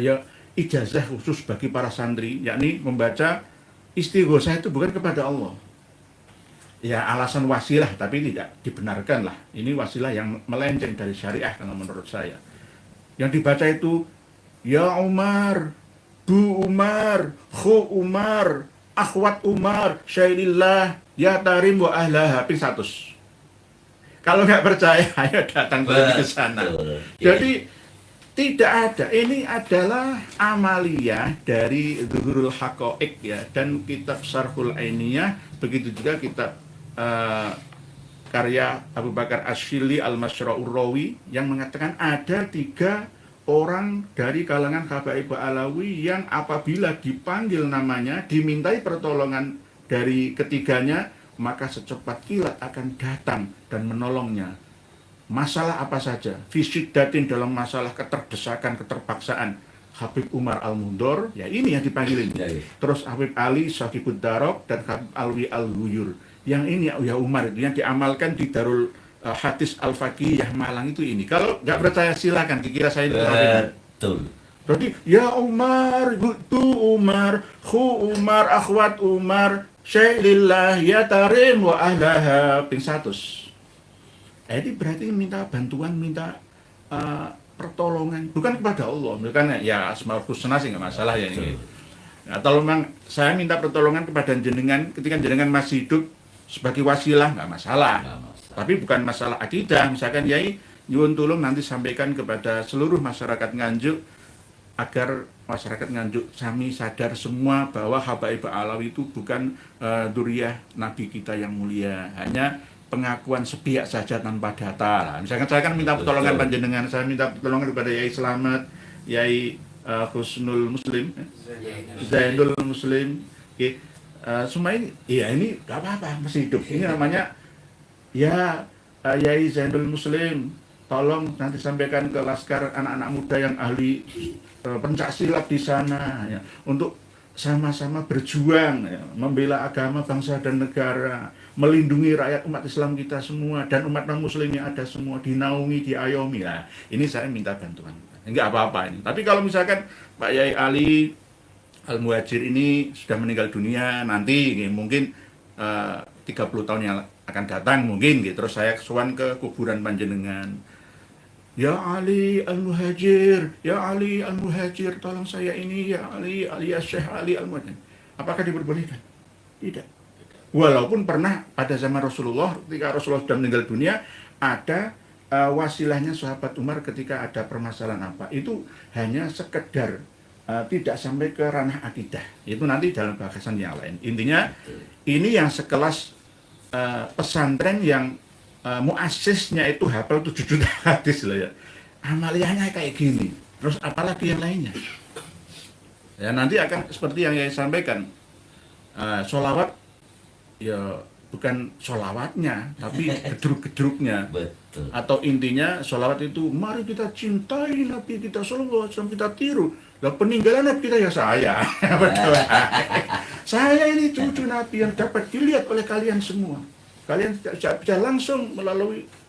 ya ijazah khusus bagi para santri, yakni membaca istighosah itu bukan kepada Allah. Ya alasan wasilah, tapi tidak dibenarkan lah. Ini wasilah yang melenceng dari syariah kalau menurut saya. Yang dibaca itu ya Umar, Bu Umar, Khu Umar, Akhwat Umar, Syailillah, Ya Tarim wa Ahlaha, pin 100. Kalau nggak percaya, ayo datang ke sana. Jadi tidak ada. Ini adalah amalia dari Zuhurul Haqaiq ya, dan kitab Syarhul Ainiyah. Begitu juga kitab karya Abu Bakar Asyili Al-Masyra'ur Rawi yang mengatakan ada 3 orang dari kalangan Habaib Alawi yang apabila dipanggil namanya, dimintai pertolongan dari ketiganya, maka secepat kilat akan datang dan menolongnya. Masalah apa saja, fisik datin dalam masalah keterdesakan, keterpaksaan. Habib Umar Al-Mundor, ya ini yang dipanggilin. Terus Habib Ali Syakibud Darok dan Habib Alwi Al-Huyur. Yang ini ya Umar itu yang diamalkan di Darul Hadis Al-Fakihiyah Malang itu ini. Kalau nggak percaya silakan, dikira saya betul. Berarti ya Umar, Tu Umar, Khu Umar, Akhwat Umar, Syailillah, Ya Tarim wa Ahlaha, pin 100. Ini berarti minta bantuan, minta pertolongan, bukan kepada Allah. Bukan ya Asmaul Husna sih nggak masalah ya ini. Nah, kalau memang saya minta pertolongan kepada jenengan ketika jenengan masih hidup sebagai wasilah, nggak masalah. Tapi bukan masalah akidah. Misalkan Yai nyuwun tulung nanti sampaikan kepada seluruh masyarakat Nganjuk agar masyarakat Nganjuk sami sadar semua bahwa Habaib Alawi itu bukan duriyah Nabi kita yang mulia, hanya pengakuan sepihak saja tanpa data lah. Misalkan saya kan minta pertolongan panjenengan, saya minta pertolongan kepada Yai Slamet, Yai Husnul Muslim, Zainul Muslim, semua ini, ya ini gak apa-apa, masih hidup. Ini namanya ya Yai Zainul Muslim, tolong nanti sampaikan ke laskar anak-anak muda yang ahli pencak silat di sana ya, untuk sama-sama berjuang ya, membela agama, bangsa dan negara, melindungi rakyat umat Islam kita semua dan umat non muslim yang ada semua, dinaungi, diayomi lah. Ini saya minta bantuan. Enggak apa-apa ini. Tapi kalau misalkan Pak Yai Ali Al-Muhajir ini sudah meninggal dunia nanti mungkin 30 tahun yang akan datang mungkin gitu. Terus saya kesuan ke kuburan panjenengan. Ya Ali Al-Muhajir, Ya Ali Al-Muhajir, tolong saya ini ya Ali, alias Syekh Ali Al-Muhajir. Apakah diperbolehkan? Tidak. Walaupun pernah pada zaman Rasulullah, ketika Rasulullah sudah meninggal dunia, ada wasilahnya sahabat Umar ketika ada permasalahan apa. Itu hanya sekedar tidak sampai ke ranah akidah. Itu nanti dalam bahasan yang lain. Intinya, ini yang sekelas pesantren yang muasisnya itu hafal 7 juta hadis loh ya. Amaliyahnya kayak gini. Terus apalagi yang lainnya? Ya nanti akan seperti yang saya sampaikan. Sholawat ya bukan sholawatnya, tapi gedruk-gedruknya. Betul. Atau intinya sholawat itu, mari kita cintai Nabi kita sallallahu alaihi wasallam, kita tiru. Lah peninggalan Nabi kita ya saya. Betul. Saya ini cucu Nabi yang dapat dilihat oleh kalian semua. Kalian tidak bisa langsung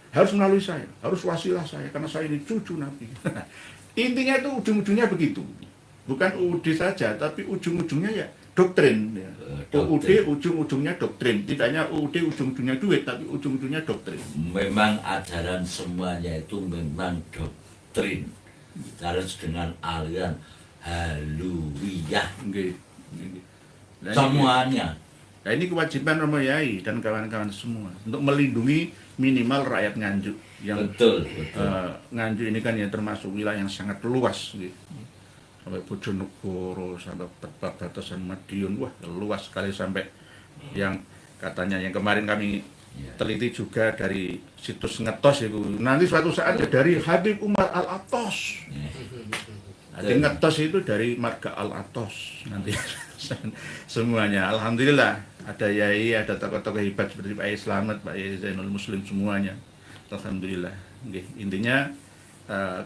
harus melalui saya, harus wasilah saya, karena saya ini cucu Nabi. Intinya itu ujung-ujungnya begitu. Bukan UUD saja, tapi ujung-ujungnya ya doktrin. Ya. UUD ujung-ujungnya doktrin. Tidak hanya UUD ujung-ujungnya duit, tapi ujung-ujungnya doktrin. Memang ajaran semuanya itu memang doktrin. Harus dengan aliran haluyah. Nah, Semuanya. Nah ini kewajiban Romo Yai dan kawan-kawan semua untuk melindungi minimal rakyat Nganjuk yang Betul. Nganjuk ini kan ya termasuk wilayah yang sangat luas gitu. Sampai Bojonegoro, sampai perbatasan Madiun, wah luas sekali, sampai yang katanya yang kemarin kami teliti juga dari situs Ngetos itu, nanti suatu saat ya dari Habib Umar Al-Atos. Jadi Ngetos itu dari marga Al-Atos nanti. Semuanya alhamdulillah ada yai, ada tokoh-tokoh hebat seperti Pak Yai Slamet, Pak Yai Zainul Muslim, semuanya alhamdulillah. Intinya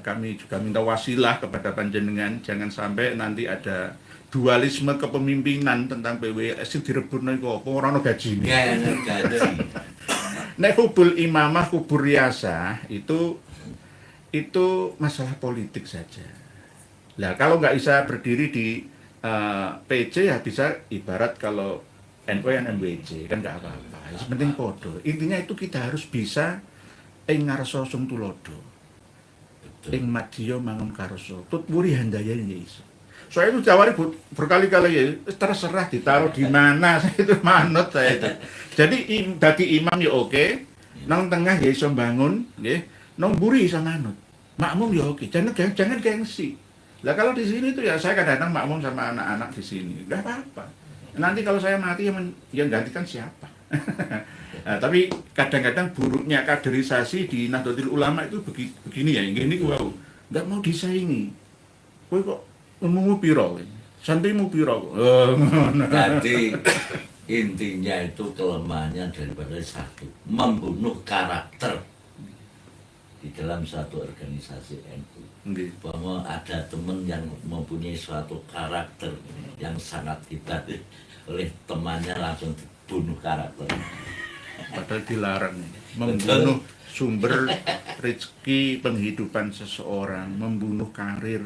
kami juga minta wasilah kepada panjenengan, jangan sampai nanti ada dualisme kepemimpinan tentang PWS direbutno iku apa ora ono gajine. Nek hubul imamah kubur riasah itu masalah politik saja. Lah kalau nggak bisa berdiri di PC ya bisa ibarat kalau NU yang MWC kan nggak apa-apa. Yang penting podo. Intinya itu kita harus bisa ing ngarsa sung tulodo. Ing madya mangun karso. Tut wuri handayane ya iso. Saya itu jawari berkali-kali ya terserah ditaruh di mana, saya itu manut saya itu. Jadi dadi imam ya oke, nang tengah ya iso bangun, nggih. Nang mburi iso manut. Makmum ya oke. Jangan gengsi. Lah kalau di sini tuh ya saya kadang-kadang makmum sama anak-anak di sini, nggak apa-apa. Nanti kalau saya mati yang gantikan siapa? Nah, tapi kadang-kadang buruknya kaderisasi di Nahdlatul Ulama itu begini ya, ini wow, nggak mau disaingi. Kowe kok ngomong piro? Santrimu piro? Jadi intinya itu kelemahannya daripada satu, membunuh karakter di dalam satu organisasi NU. Bahwa ada teman yang mempunyai suatu karakter yang sangat hebat, oleh temannya langsung dibunuh karakter. Padahal dilarang membunuh sumber rezeki penghidupan seseorang, membunuh karir,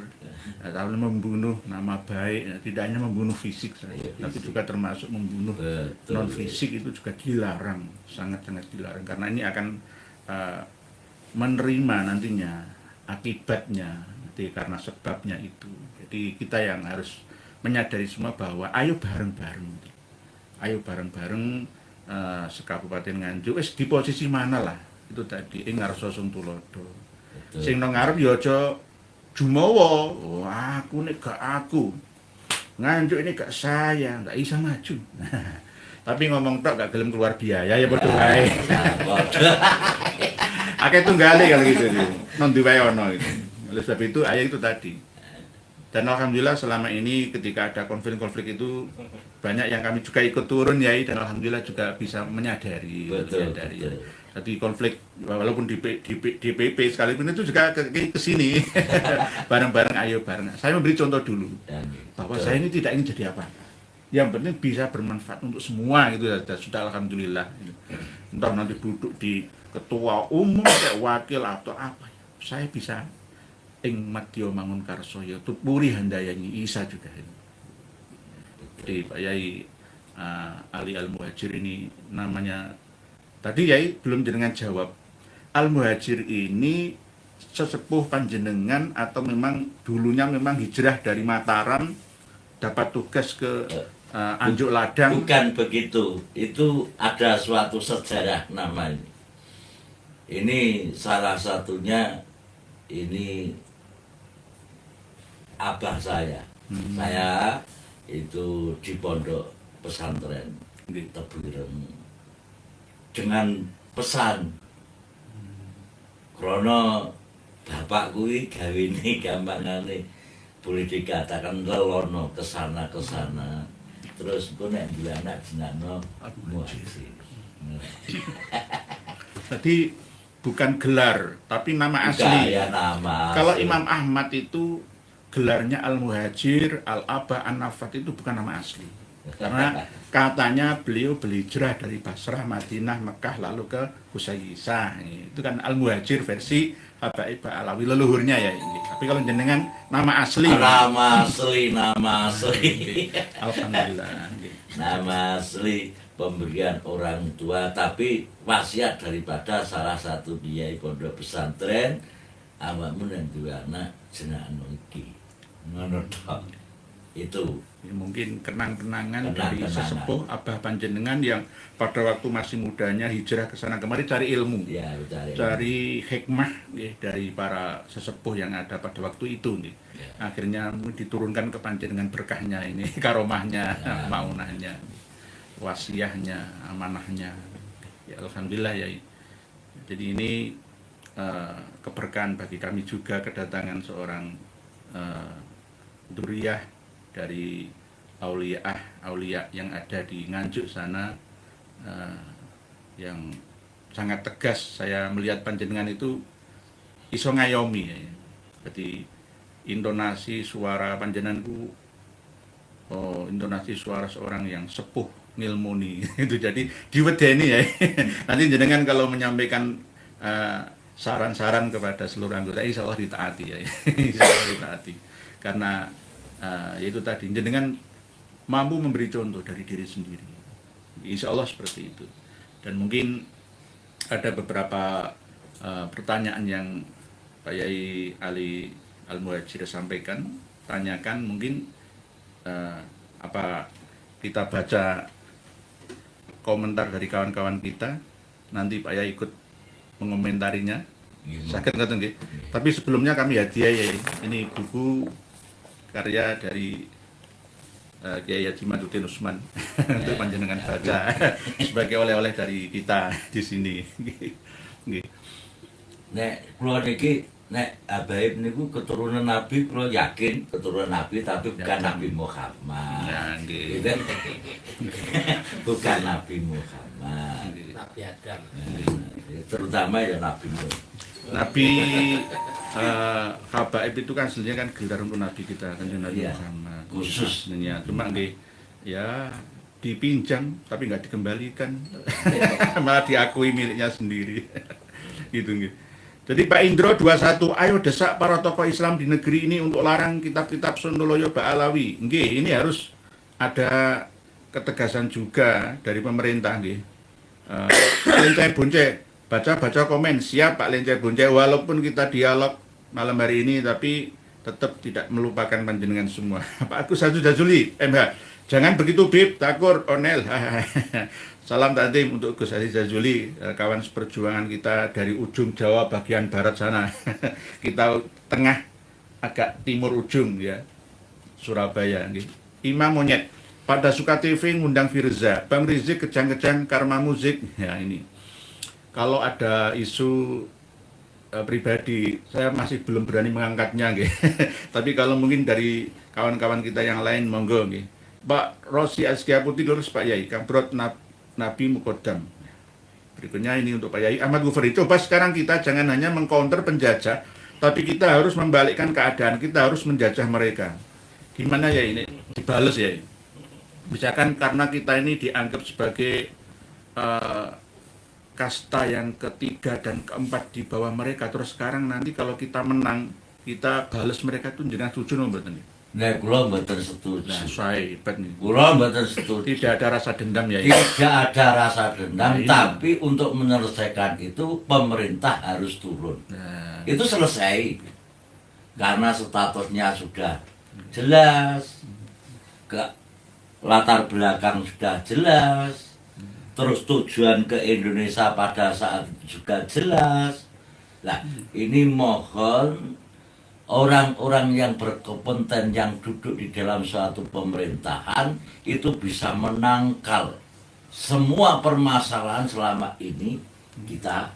atau membunuh nama baik. Tidak hanya membunuh fisik saja, tapi juga termasuk membunuh non fisik, itu juga dilarang, sangat-sangat dilarang, karena ini akan menerima nantinya akibatnya nanti karena sebabnya itu. Jadi kita yang harus menyadari semua bahwa ayo bareng-bareng sekabupaten Nganjuk wis di posisi mana lah itu tadi ing ngarsa sung tulodo. Sing nang ngarep ya aja jumawa, aku nek gak aku Nganjuk ini gak saya, gak bisa maju. Tapi ngomong tok gak gelem keluar biaya ya padha wae. Akeh tunggale kalau gitu nih, non diwae ono itu. Oleh sebab itu ayat itu tadi. Dan alhamdulillah selama ini ketika ada konflik-konflik itu banyak yang kami juga ikut turun ya, dan alhamdulillah juga bisa menyadari. Jadi konflik walaupun di DPP sekalipun itu juga ke sini bareng-bareng, ayo bareng. Saya memberi contoh dulu bahwa saya ini tidak ingin jadi apa-apa. Yang penting bisa bermanfaat untuk semua gitu, sudah alhamdulillah. Entah nanti duduk di ketua umum kayak wakil atau apa, saya bisa ing madya mangun karso ya tutpuri handayani isa juga ini. Jadi Pak Yai Ali Al-Muhajir ini namanya tadi Yai belum jenengan jawab. Al-Muhajir ini sesepuh panjenengan atau memang dulunya memang hijrah dari Mataram dapat tugas ke Anjuk Ladang? Bukan begitu, itu ada suatu sejarah namanya. Ini salah satunya, ini abah saya. Saya itu di pondok pesantren di Tebuireng dengan pesan krono bapak kuwi gawene gampangane boleh dikatakan lelono kesana terus ku nek duwe anak jenengno Muhajir. Jadi bukan gelar, tapi nama asli. Gaya nama. Kalau asli. Imam Ahmad itu gelarnya Al-Muhajir, Al-Aba, An-Nafat itu bukan nama asli. Karena katanya beliau berhijrah dari Basrah, Madinah, Mekah lalu ke Husayyisah. Itu kan Al-Muhajir versi Habaib Alawi leluhurnya ya ini. Tapi kalau jenengan nama asli. Nama asli, nama asli. Alhamdulillah. Nama asli pemberian orang tua, tapi wasiat daripada salah satu kiai pondok pesantren, awakmu dan dua anak jenengan iki. Ngono tok. Itu Ya, mungkin kenang-kenangan dari Kenang-kenangan. sesepuh abah panjenengan yang pada waktu masih mudanya hijrah ke sana kemari cari ilmu, ya cari hikmah ya, dari para sesepuh yang ada pada waktu itu nih. Ya. Akhirnya diturunkan ke panjenengan berkahnya ini, karomahnya, Ya. maunahnya, wasiahnya, amanahnya. Ya alhamdulillah ya. Jadi ini keberkahan bagi kami juga kedatangan seorang duriyah dari aulia yang ada di Nganjuk sana, yang sangat tegas. Saya melihat panjenengan itu iso ngayomi ya. Jadi intonasi suara panjenenganku, intonasi suara seorang yang sepuh ngilmuni itu jadi diwedeni ya. Nanti jenengan kalau menyampaikan saran-saran kepada seluruh anggota, insya Allah ditaati ya. Insya Allah ditaati karena yaitu tadi jenengan mampu memberi contoh dari diri sendiri, insya Allah seperti itu. Dan mungkin ada beberapa pertanyaan yang Pak Yai Ali Al-Muhajir sampaikan, tanyakan mungkin apa kita baca komentar dari kawan-kawan kita, nanti Pak Yai ikut mengomentarinya. Sakit nggak nggih? Tapi sebelumnya kami hadiah ya, ini buku karya dari Kiai Haji Maduddin Usman untuk panjenengan baca sebagai oleh-oleh dari kita di sini. Nggih. Nek kula niki nek Habaib niku keturunan Nabi, kula yakin keturunan Nabi tapi bukan Yakin. Nabi Muhammad. Ya, nggih. Gitu. Bukan Nabi Muhammad. Nabi Adam. Terutama ya Nabi Muhammad. Nabi Habaib itu kan sebenarnya kan gelar untuk Nabi kita kan Nabi Iya. Muhammad Khusus. sebenarnya, cuma nggih ya dipinjam tapi nggak dikembalikan malah diakui miliknya sendiri gitu nggih. Jadi Pak Indro 21, ayo desak para tokoh Islam di negeri ini untuk larang kitab-kitab Sontoloyo Ba'alawi. Nggih, ini harus ada ketegasan juga dari pemerintah nggih. Lencai Bonce, baca komen, siap Pak Lencai Bonce, walaupun kita dialog malam hari ini tapi tetap tidak melupakan panjenengan semua. Pak Agus Jazuli, MH, jangan begitu Bib, Takur, Onel. Salam takdim untuk Gus Haji Jazuli, kawan seperjuangan kita dari ujung Jawa bagian barat sana. Kita tengah agak timur ujung ya, Surabaya. Imam Monyet, pada Suka TV ngundang Firza, Bang Rizik kejang-kejang karma musik. Ya ini, kalau ada isu pribadi, saya masih belum berani mengangkatnya, gitu. Tapi kalau mungkin dari kawan-kawan kita yang lain, monggo, gitu. Pak Rosi Askia Putih lurus Pak Yai, Kamprot Nabi Mukodam. Berikutnya ini untuk Pak Yai Ahmad Gufri. Coba sekarang kita jangan hanya mengcounter penjajah, tapi kita harus membalikkan keadaan, kita harus menjajah mereka. Gimana ya ini? Dibales ya. Misalkan karena kita ini dianggap sebagai kasta yang ketiga dan keempat di bawah mereka, terus sekarang nanti kalau kita menang, kita balas mereka tuh jangan setuju no mboten. Nek kula mboten setuju. Nah, saya hebat nih. Kula mboten setuju. Tidak ada rasa dendam ya. Tidak ada rasa dendam, Nah, ini. tapi untuk menyelesaikan itu pemerintah harus turun. Nah, Itu selesai. Karena statusnya sudah jelas, ke latar belakang sudah jelas, terus tujuan ke Indonesia pada saat itu juga jelas. Nah, ini mohon orang-orang yang berkompeten yang duduk di dalam suatu pemerintahan itu bisa menangkal semua permasalahan selama ini kita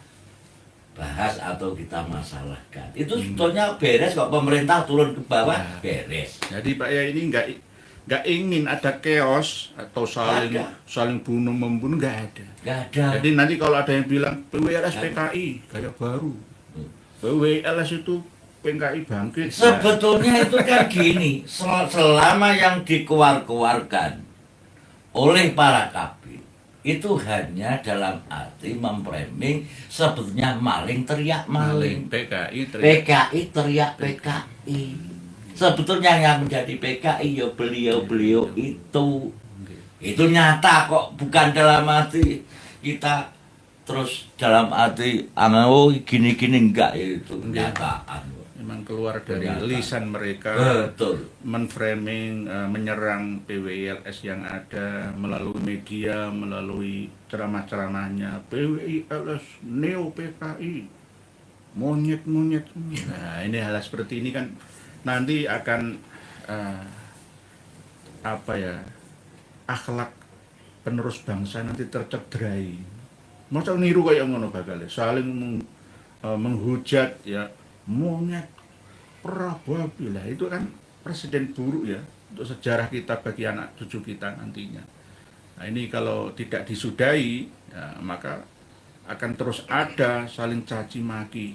bahas atau kita masalahkan. Itu sebetulnya beres kok, pemerintah turun ke bawah beres. jadi Pak ya ini nggak ingin ada chaos atau saling Nggak saling bunuh membunuh, nggak ada. Nggak ada. Jadi nanti kalau ada yang bilang PWLS PKI kayak baru, PWLS itu PKI bangkit. Sebetulnya itu kan gini, selama yang dikeluarkan oleh para kabin itu hanya dalam arti memframing sebetulnya maling teriak maling, PKI PKI teriak PKI. Sebetulnya yang menjadi PKI ya beliau-beliau itu nyata kok, bukan dalam arti kita terus dalam arti oh gini-gini, enggak, itu kenyataan. memang keluar dari Ternyata. lisan mereka. Betul. Menframing, menyerang PWLS yang ada melalui media, melalui ceramah-ceramahnya. PWLS neo PKI, monyet-monyet. Nah, ini hal seperti ini kan nanti akan akhlak penerus bangsa nanti tercederai. Masa niru kayak ngono bakal saling menghujat ya, monyet, Prabowo, itu kan presiden buruk ya untuk sejarah kita bagi anak cucu kita nantinya. Nah, ini kalau tidak disudahi ya, maka akan terus ada saling caci maki,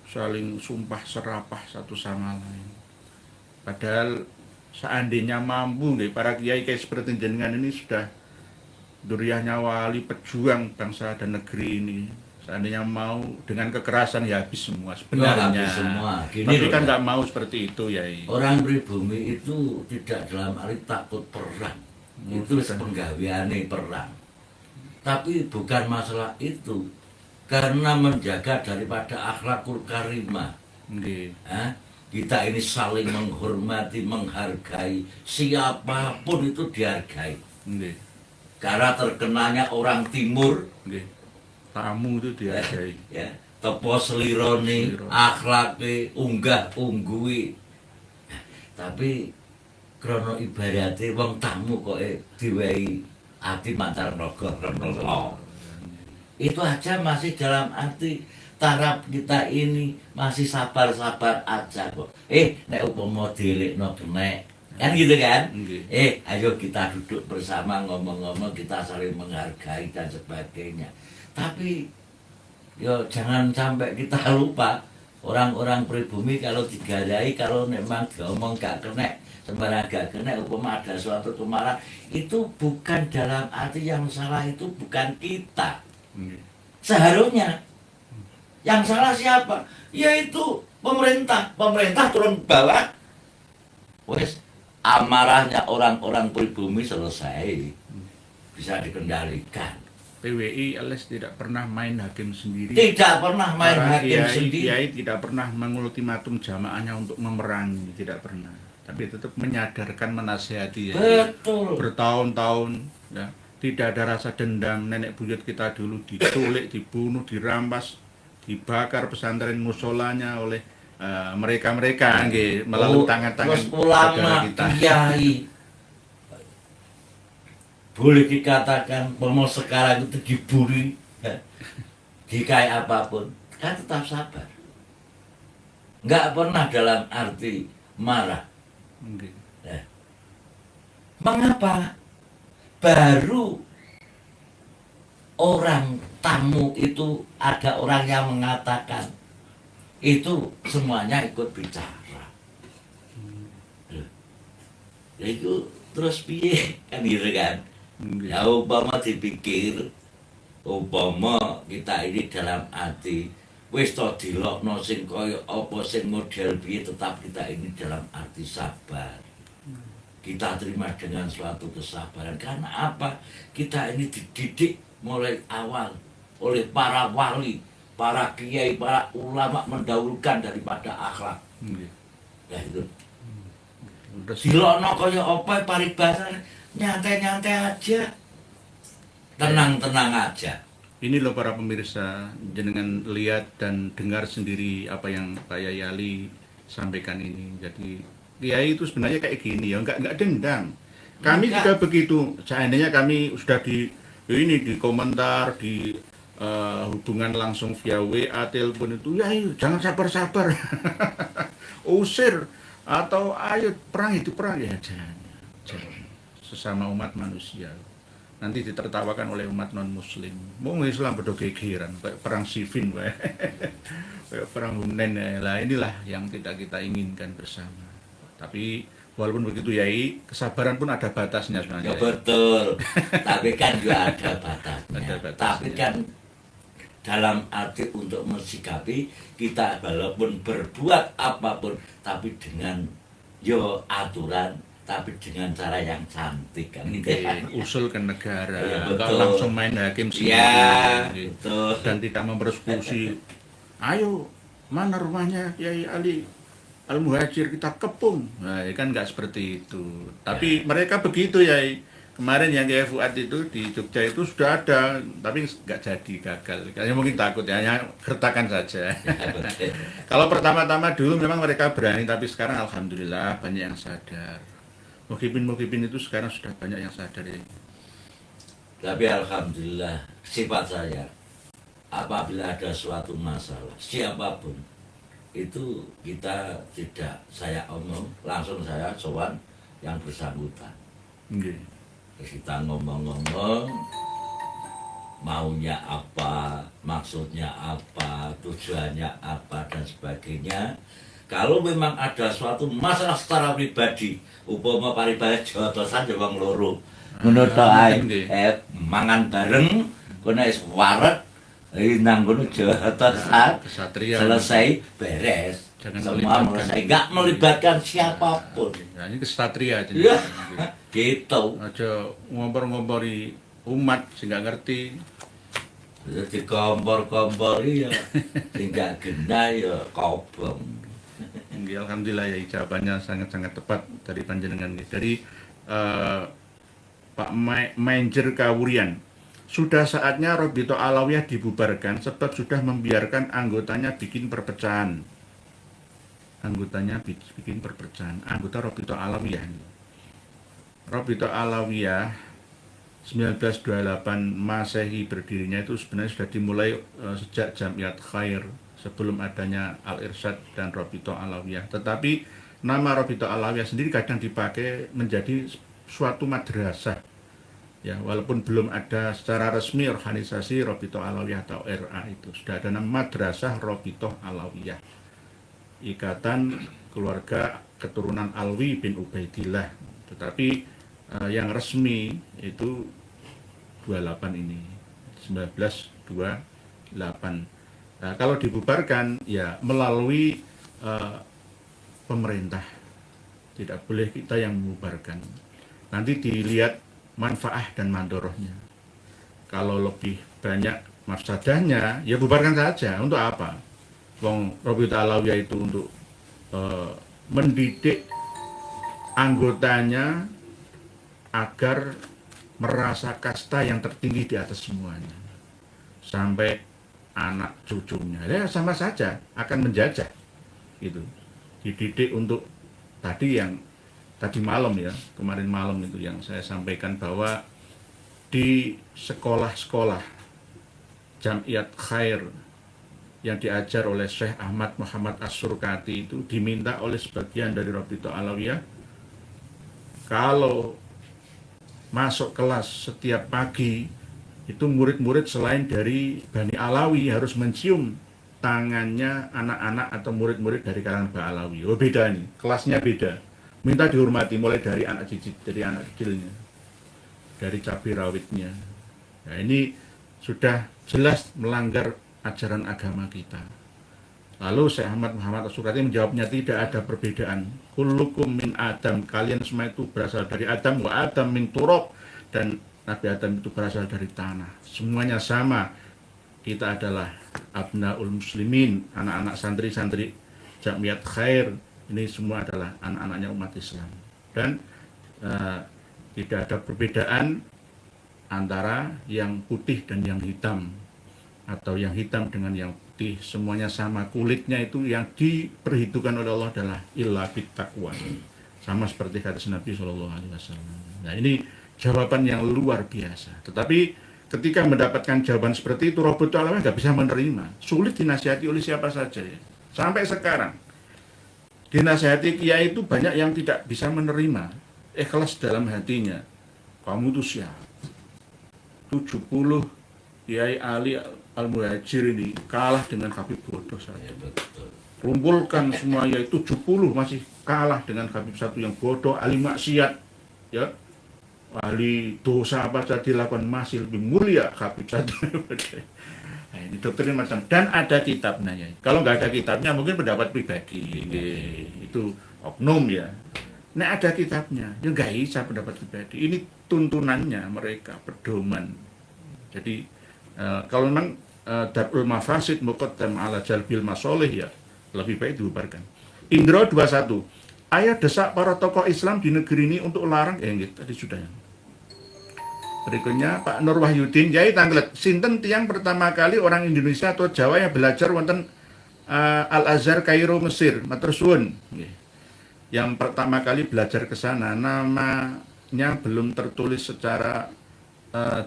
saling sumpah serapah satu sama lain. Padahal seandainya mampu para kiai kayak seperti jenengan ini sudah duriahnya wali pejuang bangsa dan negeri ini, seandainya mau dengan kekerasan ya habis semua sebenarnya. Habis semua. Gini tapi loh, kan ya. nggak mau seperti itu ya. Orang pribumi itu tidak dalam arti takut perang. Itu penggaweane perang. Tapi bukan masalah itu. Karena menjaga daripada akhlakul karimah. Kita ini saling menghormati, menghargai. Siapapun itu dihargai. Karena terkenanya orang timur, tamu itu dihargai. Ya, tepo selironi, akhlake, unggah unggui. Tapi krono ibarate wong tamu kok diwehi ati mantar naga renelo. Itu aja masih dalam arti taraf kita ini masih sabar-sabar aja kok. Nek upama dilekno kenek, kan gitu kan? Ayo kita duduk bersama ngomong-ngomong, kita saling menghargai dan sebagainya. Tapi yo jangan sampai kita lupa orang-orang pribumi kalau digarai, kalau memang diomong gak kena, sembarang gak kena, upama ada suatu kemarahan, itu bukan dalam arti yang salah itu bukan kita. Seharusnya yang salah siapa? Yaitu pemerintah. Pemerintah turun bawah, wes amarahnya orang-orang pribumi selesai, bisa dikendalikan. PWLS tidak pernah main hakim sendiri. Tidak pernah main Para hakim sendiri. Kiai tidak pernah mengultimatum jamaahnya untuk memerangi, tidak pernah. Tapi tetap menyadarkan, menasihati ya. Betul. Bertahun-tahun ya. Tidak ada rasa dendam. Nenek buyut kita dulu diculik, dibunuh, dirampas, dibakar pesantren musolanya oleh mereka-mereka melalui tangan-tangan ulama kita. Kiai. Boleh dikatakan mau sekarang itu diburi, dikai apapun, kan tetap sabar. Nggak pernah dalam arti marah. Mengapa? Baru orang tamu itu ada orang yang mengatakan itu semuanya ikut bicara. Itu terus piye kan gitu kan? Ya umpama dipikir, umpama kita ini dalam arti wis to dilokno sing kaya apa sing model piye, tetap kita ini dalam arti sabar. Kita terima dengan suatu kesabaran. Karena apa? Kita ini dididik mulai awal oleh para wali, para kiai, para ulama mendahulukan daripada akhlak. Ya itu. Dilokno kaya apa paribasane nyantai-nyantai aja. Tenang-tenang aja. Ini loh para pemirsa, jenengan lihat dan dengar sendiri apa yang Pak Yai Ali sampaikan ini. Jadi Kiai itu sebenarnya kayak gini ya, enggak dendam. Kami juga begitu. Seandainya kami sudah di komentar, di hubungan langsung via WA, telepon itu, ya ayo jangan sabar-sabar, usir atau ayo perang itu perang ya jangan. saja, sesama umat manusia. Nanti ditertawakan oleh umat non muslim. Mau Islam bedo gegeran kayak perang Siffin kayak perang Hunain. Lah inilah yang tidak kita inginkan bersama. Tapi walaupun begitu Yai, kesabaran pun ada batasnya sebenarnya. Ya betul. Tapi kan juga ada batasnya. Ada batasnya. Tapi kan dalam arti untuk mensikapi kita walaupun berbuat apapun tapi dengan aturan, tapi dengan cara yang cantik kan. Usul ke negara, Ya, nggak betul. langsung main hakim sendiri, Ya, gitu. betul. Dan tidak mempersekusi. Ayo, mana rumahnya Kiai Ali Al-Muhajir, kita kepung. Nah, kan nggak seperti itu. Tapi mereka begitu ya. Kemarin yang Kiai Fuad itu di Jogja itu sudah ada, tapi nggak jadi, gagal. Kayaknya mungkin takut ya, hanya gertakan saja. Kalau pertama-tama dulu memang mereka berani, tapi sekarang alhamdulillah banyak yang sadar. Mukibin itu sekarang sudah banyak yang sadar ya. Tapi alhamdulillah sifat saya apabila ada suatu masalah siapapun itu kita tidak saya omong langsung saya sowan yang bersangkutan. Nggih. Terus kita ngomong-ngomong maunya apa, maksudnya apa, tujuannya apa dan sebagainya. Kalau memang ada suatu masalah secara pribadi, upama paribaya jotosan ya wong loro. Ngono tok ae. Mangan bareng, kono wis waret, nang kono jotosan. Kesatria. Selesai beres. Jangan Semua melibatkan. selesai, enggak melibatkan siapapun. Nah, ini kesatria aja. Ya, gitu. Aja ngompor-ngompori umat sih nggak ngerti. Jadi kompor-kompori ya, tinggal gena ya kobong. Nggih, alhamdulillah ya jawabannya sangat-sangat tepat dari panjenengan. Dari Pak Manajer Kawurian. Sudah saatnya Robito Alawiyah dibubarkan sebab sudah membiarkan anggotanya bikin perpecahan. Anggotanya bikin perpecahan. Anggota Robito Alawiyah. Robito Alawiyah 1928 Masehi berdirinya itu sebenarnya sudah dimulai sejak Jamiat Khair sebelum adanya Al-Irsyad dan Robito Alawiyah. Tetapi nama Robito Alawiyah sendiri kadang dipakai menjadi suatu madrasah. Ya, walaupun belum ada secara resmi organisasi Robito Alawiyah atau RA itu, sudah ada nama Madrasah Robito Alawiyah. Ikatan Keluarga Keturunan Alwi bin Ubaidillah. Tetapi yang resmi itu 28 ini, 1928. Nah, kalau dibubarkan ya melalui pemerintah, tidak boleh kita yang membubarkan. Nanti dilihat manfaat dan mandorohnya. Kalau lebih banyak mafsadahnya, ya bubarkan saja. Untuk apa? Wong Robito Alawiyah itu untuk mendidik anggotanya agar merasa kasta yang tertinggi di atas semuanya. Sampai anak cucunya, ya sama saja akan menjajah. Gitu. Dididik untuk tadi malam ya, kemarin malam itu yang saya sampaikan bahwa di sekolah-sekolah Jamiat Khair yang diajar oleh Syekh Ahmad Muhammad As-Surkati itu diminta oleh sebagian dari Robito Alawiyah kalau masuk kelas setiap pagi itu murid-murid selain dari Bani Alawi harus mencium tangannya anak-anak atau murid-murid dari kalangan Bani Alawi. Oh beda nih, kelasnya beda. Minta dihormati mulai dari anak kecilnya, dari cabai rawitnya. Nah ini sudah jelas melanggar ajaran agama kita. Lalu Syekh Ahmad Muhammad As-Surkati menjawabnya tidak ada perbedaan. Kullukum min Adam, kalian semua itu berasal dari Adam, wa Adam min turab, dan Nabi Adam itu berasal dari tanah. Semuanya sama. Kita adalah abnaul muslimin, anak-anak santri-santri Jamiat Khair. Ini semua adalah anak-anaknya umat Islam. Dan tidak ada perbedaan antara yang putih dan yang hitam, atau yang hitam dengan yang putih, semuanya sama. Kulitnya itu yang diperhitungkan oleh Allah adalah illa bittaqwa, sama seperti kata Nabi SAW. Nah ini jawaban yang luar biasa. Tetapi ketika mendapatkan jawaban seperti itu, Robito Alawiyah nggak bisa menerima. Sulit dinasihati oleh siapa saja ya. Sampai sekarang dinasihati kiai itu banyak yang tidak bisa menerima. ikhlas dalam hatinya, kamu tuh siapa? 70 Kiai Ali Al-Muhajir ini kalah dengan Habib bodoh saja. Ya, betul. Kumpulkan semua yaitu 70 masih kalah dengan Habib satu yang bodoh, ahli maksiat, ya, ahli dosa apa saja dilakukan masih lebih mulia Habib satu. Nah, ini doktrin macam, dan ada kitabnya ya. Kalau nggak ada kitabnya mungkin pendapat pribadi, itu oknum ya. Nah ada kitabnya, ya nggak bisa pendapat pribadi. Ini tuntunannya mereka pedoman. Jadi kalau memang Darul Mafasid Muqaddam ala Jalbil Masoleh ya lebih baik dibubarkan. Indro 21, ayat desak para tokoh Islam di negeri ini untuk larang, gitu, tadi sudah ya. Berikutnya Pak Nur Wahyudin, Yai Tanglet, sinten tiang pertama kali orang Indonesia atau Jawa yang belajar wonten Al-Azhar Kairo Mesir, matur suwun. Yang pertama kali belajar ke sana, namanya belum tertulis secara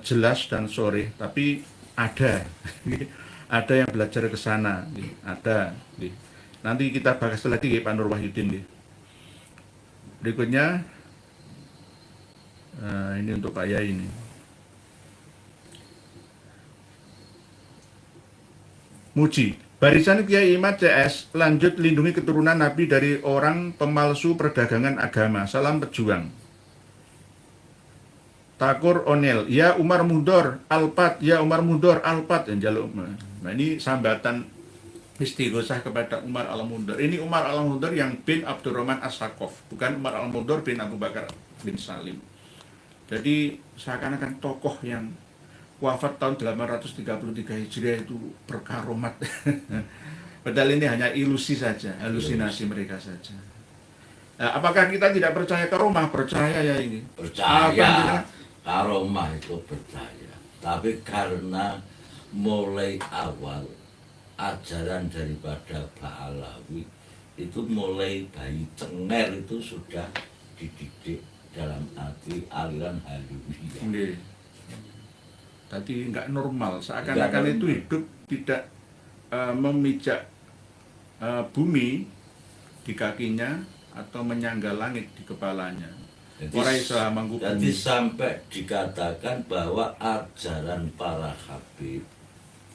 jelas dan sore, tapi ada, ada yang belajar ke sana, ada. Nanti kita bahas lagi Pak Nur Wahyudin. Berikutnya, ini untuk Pak Yai ini. Muji, barisan Kiai Imad CS lanjut lindungi keturunan Nabi dari orang pemalsu perdagangan agama. Salam pejuang. Takur Onel, ya Umar Mundor Alpat, ya Umar Mundor Alpat yang jaluk. Nah ini sambatan istighosah kepada Umar Al-Mundor. Ini Umar Al-Mundor yang bin Abdurrahman As-Sakaf, bukan Umar Al-Mundor bin Abu Bakar bin Salim. Jadi seakan-akan tokoh yang wafat tahun 833 Hijriah itu berkaromat. Padahal ini hanya ilusi saja, halusinasi mereka saja. Nah, apakah kita tidak percaya karomah? Percaya ya ini. Percaya, karomah itu percaya. Tapi karena mulai awal ajaran daripada Ba'alawi itu mulai bayi cenger itu sudah dididik dalam arti aliran halawiyah. Tadi nggak normal, seakan-akan itu hidup tidak memijak bumi di kakinya atau menyangga langit di kepalanya. Jadi sampai dikatakan bahwa ajaran para Habib,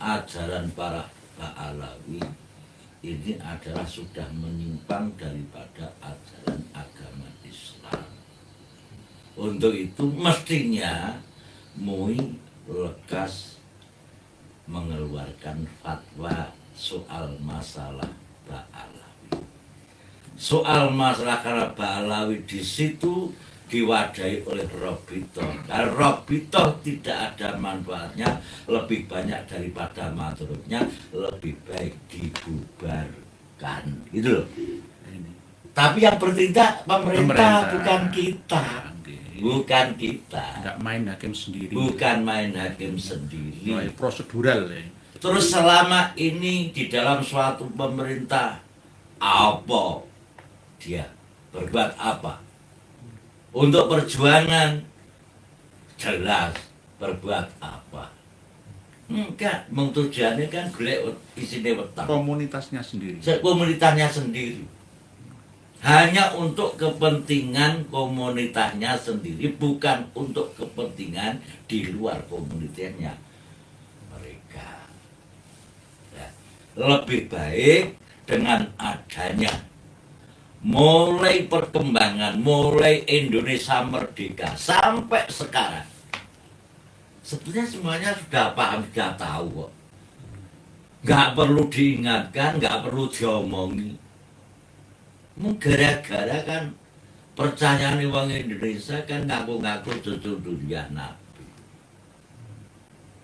ajaran para Ba'alawi ini adalah sudah menyimpang daripada ajaran agama Islam. Untuk itu mestinya MUI lekas mengeluarkan fatwa soal masalah Ba'alawi. Soal masalah karena Ba'alawi di situ diwadahi oleh Robitoh. Karena Robitoh tidak ada manfaatnya, lebih banyak daripada madorotnya, lebih baik dibubarkan. Gitu loh. Tapi yang bertindak pemerintah. Bukan kita. Bukan kita. Nggak main hakim sendiri. Bukan main hakim sendiri. Prosedural ya. Terus selama ini di dalam suatu pemerintah, apa dia berbuat apa? Untuk perjuangan jelas berbuat apa? Enggak, tujuannya kan golek isine weteng. Komunitasnya sendiri. Komunitasnya sendiri. Hanya untuk kepentingan komunitasnya sendiri, bukan untuk kepentingan di luar komunitasnya mereka. Ya. Lebih baik dengan adanya mulai perkembangan, mulai Indonesia merdeka sampai sekarang, sebetulnya semuanya sudah paham, sudah tahu kok. Nggak perlu diingatkan, nggak perlu diomongi. Gara-gara kan percaya nih wong Indonesia kan ngaku-ngaku cucu durian Nabi.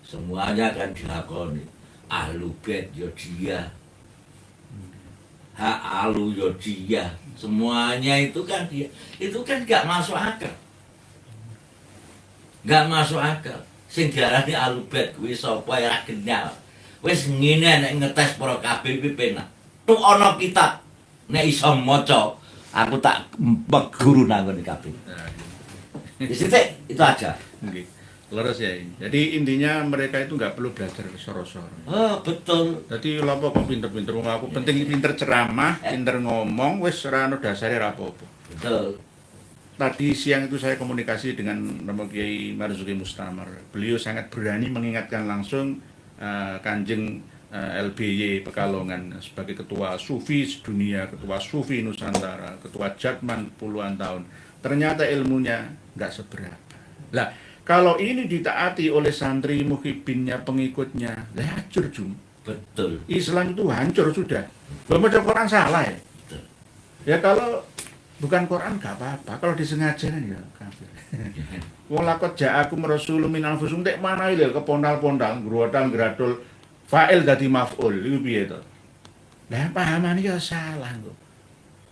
Semuanya kan dilakoni. Ahlu bait yo dia, hak alu yo dia, semuanya itu kan dia. Itu kan gak masuk akal. Gak masuk akal. Sing diarani ahlu bait kuwi sapa ya kenyal. Wis ngene nek ngetes para kabeh kuwi penak. Tuk ana kitab nek iso maca, aku tak guru nang ngene kabeh. Itu aja. Okay. Leres ya ini. Jadi intinya mereka itu nggak perlu belajar soro-soro. Oh betul. Jadi lopo kok pinter-pinter wong aku penting pinter ceramah, pinter ngomong, wis ora ono dasare ra apa-apa. Betul. tadi siang itu saya komunikasi dengan Romo Kiai Marzuki Mustamar. Beliau sangat berani mengingatkan langsung Kanjeng LBY Pekalongan sebagai ketua Sufi sedunia, ketua Sufi Nusantara, ketua Jatman puluhan tahun. Ternyata ilmunya nggak seberapa. Lah, kalau ini ditaati oleh santri muhibinnya, pengikutnya, lah hancur Jum. Betul. Islam itu hancur sudah. Baca Quran salah ya. Betul. Ya kalau bukan Quran gak apa-apa, kalau disengaja kan ya kafir. Wong lakot ja'akum rasulun min anfusikum tek mana lho kepondal-pondal, grodal-gradul fa'il dadi maf'ul iku piye to? Lah pahamane ya salah kok.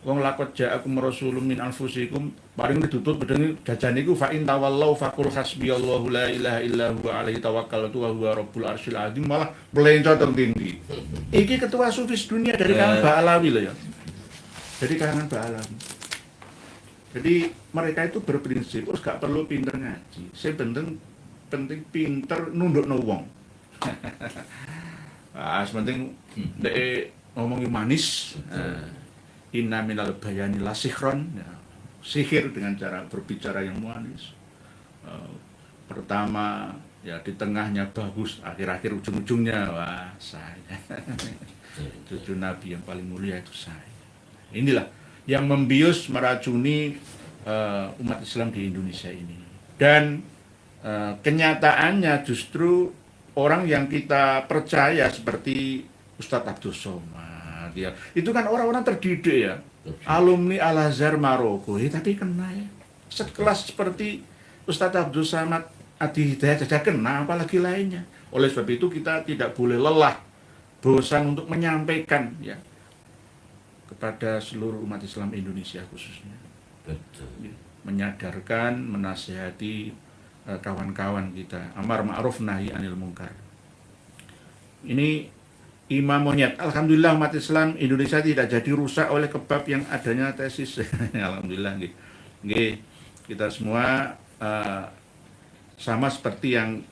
Wong lakot ja'akum rasulun min anfusikum paring ditutut bedenge jajan iku fa in tawallau faqul hasbiyallahu la ilaha illa huwa alaihi tawakkaltu wa huwa rabbul arsyil azim, malah melencot tinggi. Iki ketua sufi dunia dari kalangan Ba'alawi lho ya. Dari kalangan Ba'alawi. Jadi mereka itu berprinsip, terus gak perlu pinter ngaji. Saya penting pinter nundukno wong. Penting dek ngomongin manis. Inna minal bayani la sihron. Ya, sihir dengan cara berbicara yang manis. Pertama ya di tengahnya bagus, akhir-akhir ujung-ujungnya wah saya. Cucu Nabi yang paling mulia itu saya. Inilah yang membius meracuni umat Islam di Indonesia ini. Dan kenyataannya justru orang yang kita percaya seperti Ustadz Abdul Somad ya, itu kan orang-orang terdidik ya, alumni Al-Azhar Maroko, tapi kena ya. Sekelas seperti Ustadz Abdul Somad Adi Hidayat saja kena, apalagi lainnya. Oleh sebab itu kita tidak boleh lelah, bosan untuk menyampaikan ya kepada seluruh umat Islam Indonesia khususnya. Betul. Menyadarkan, menasihati kawan-kawan kita, amar ma'ruf nahi anil munkar. Ini Imam Monyet. Alhamdulillah umat Islam Indonesia tidak jadi rusak oleh kebab yang adanya tesis. Alhamdulillah nggih. Kita semua sama seperti yang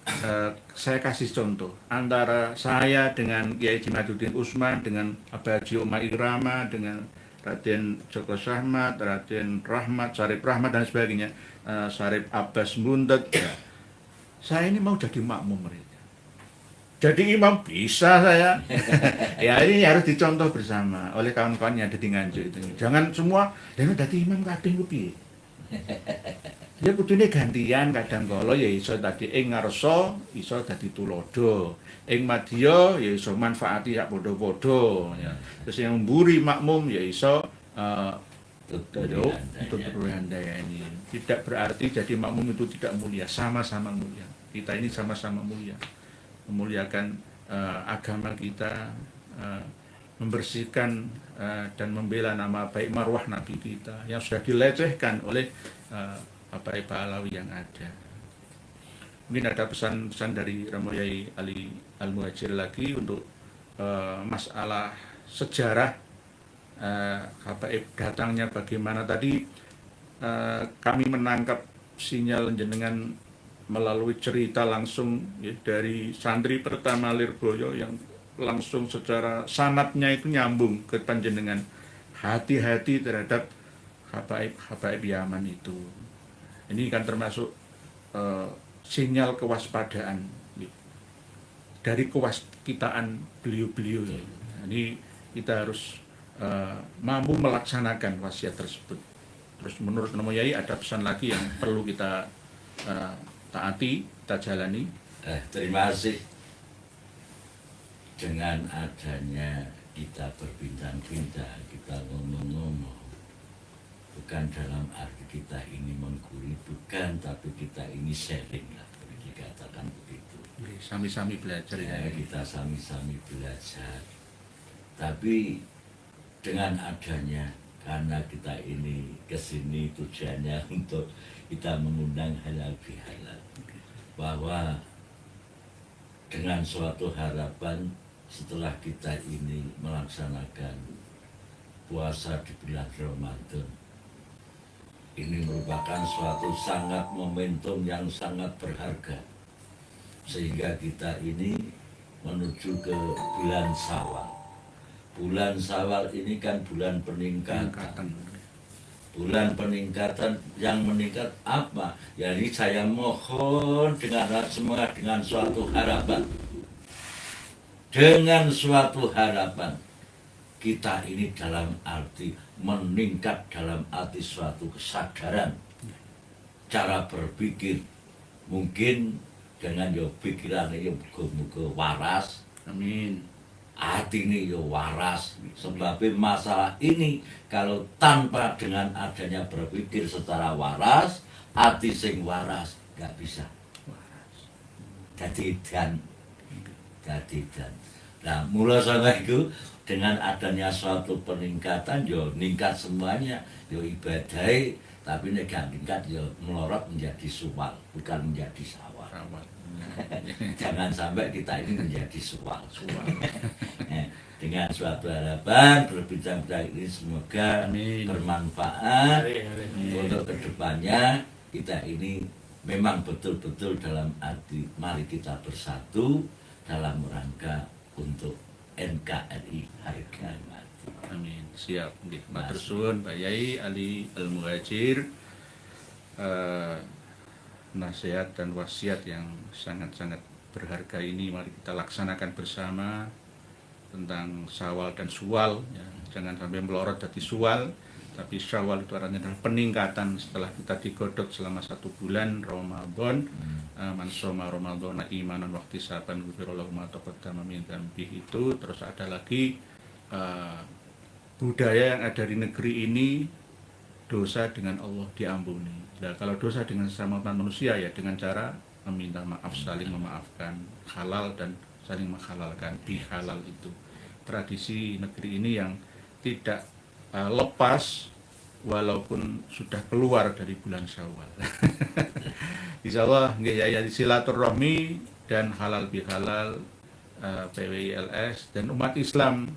saya kasih contoh antara saya dengan Kiai Jimaduddin Usman, dengan Abaji Umar Irama, dengan Raden Joko Syahmat, Raden Rahmat, Syarif Rahmat dan sebagainya, Syarif Abbas Mundet. Saya ini mau jadi makmum mereka. Jadi imam bisa saya. Ya ini harus dicontoh bersama oleh kawan-kawan yang ada di Nganjuk itu. Jangan semua dan dadi imam kabeh ku piye. Ya kudune gantian, kadang kala ya iso dadi ing ngarsa, iso dadi tulodo. Ing madya ya iso manfaati sak padha-padha ya. Terus yang mburi makmum ya iso untuk handayani. Tidak berarti jadi makmum itu tidak mulia, sama-sama mulia. Kita ini sama-sama mulia. Memuliakan agama kita, membersihkan dan membela nama baik marwah Nabi kita yang sudah dilecehkan oleh Bapak Ba'alawi yang ada. Mungkin ada pesan-pesan dari Romo Yai Ali Al-Muhajir lagi untuk masalah sejarah Habaib datangnya bagaimana. Tadi kami menangkap sinyal jenengan melalui cerita langsung ya, dari santri pertama Lirboyo yang langsung secara sanatnya itu nyambung ke panjenengan. Hati-hati terhadap Habaib Yaman itu. Ini kan termasuk sinyal kewaspadaan ya, dari kewaskitaan beliau-beliau. Ya. Ini kita harus mampu melaksanakan wasiat tersebut. Terus menurut Romo Yai ada pesan lagi yang perlu kita taati, kita jalani. Terima kasih. Dengan adanya kita berbincang-bincang, kita ngomong-ngomong, bukan dalam arti kita ini menggurui, bukan, tapi kita ini sharing lah, boleh dikatakan begitu. Sami-sami belajar ya. Kita sami-sami belajar. Tapi dengan adanya, karena kita ini kesini tujuannya untuk kita mengundang halal bihalal, bahwa dengan suatu harapan setelah kita ini melaksanakan puasa di bulan Ramadan, ini merupakan suatu sangat momentum yang sangat berharga, sehingga kita ini menuju ke bulan Syawal. Bulan Syawal ini kan bulan peningkatan. bulan peningkatan yang meningkat apa? Jadi saya mohon dengan semua dengan suatu harapan. Dengan suatu harapan kita ini dalam arti meningkat dalam arti suatu kesadaran cara berpikir mungkin dengan yo pikiran yo muga-muga waras, Amin. hati ini yo waras. Sebab masalah ini kalau tanpa dengan adanya berpikir secara waras, hati sing waras nggak bisa. Jadi dan nah mulai sama itu dengan adanya suatu peningkatan yo ningkat semuanya yo ibadai, tapi nek gak ningkat yo melorot menjadi suwal bukan menjadi sawal. Jangan sampai kita ini menjadi suwal. Dengan suatu harapan berbincang-bincang ini semoga Amin. bermanfaat Amin. untuk kedepannya. Kita ini memang betul-betul dalam arti mari kita bersatu dalam rangka untuk NKRI harga mati. Amin. Siap. Nggih, matur suwun Pak Yai Ali Al-Muhajir. Nasihat dan wasiat yang sangat-sangat berharga ini mari kita laksanakan bersama tentang Syawal dan Suwal ya. Jangan sampai melorot jadi Suwal, tapi Syawal itu artinya adalah peningkatan setelah kita digodok selama 1 bulan Ramadan. Man shoma Ramadhana imanan wa ihtisaban ghufira lahu ma taqaddama min dzambihi. Itu terus ada lagi budaya yang ada di negeri ini, dosa dengan Allah diampuni. Nah, kalau dosa dengan sesama manusia ya dengan cara meminta maaf, saling memaafkan, halal dan saling menghalalkan, bihalal itu tradisi negeri ini yang tidak lepas walaupun sudah keluar dari bulan Syawal. Insya Allah ya silaturahmi dan halal bihalal PWILS dan umat Islam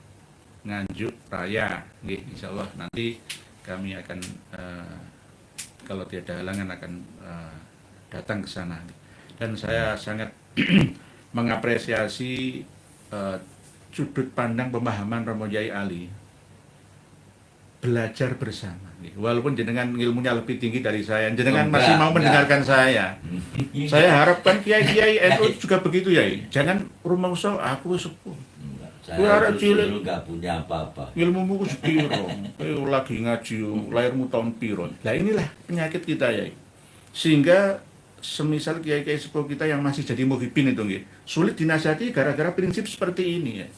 Nganjuk Raya. Insya Allah nanti kami akan kalau tidak ada halangan akan datang ke sana. Dan saya sangat mengapresiasi sudut pandang pemahaman Romo Yai Ali. Belajar bersama. Walaupun jenengan ilmunya lebih tinggi dari saya, jenengan masih mau mendengarkan saya. Saya harapkan kiai-kiai NU juga begitu ya. Jangan rumangsa aku sepuh. Saya justru nggak punya apa-apa. Ilmumu sepiro, lagi ngaji, lahirmu tahun piro. Nah inilah penyakit kita ya. Sehingga semisal kiai-kiai sepuh kita yang masih jadi muhibin itu sulit dinasihati gara-gara prinsip seperti ini ya.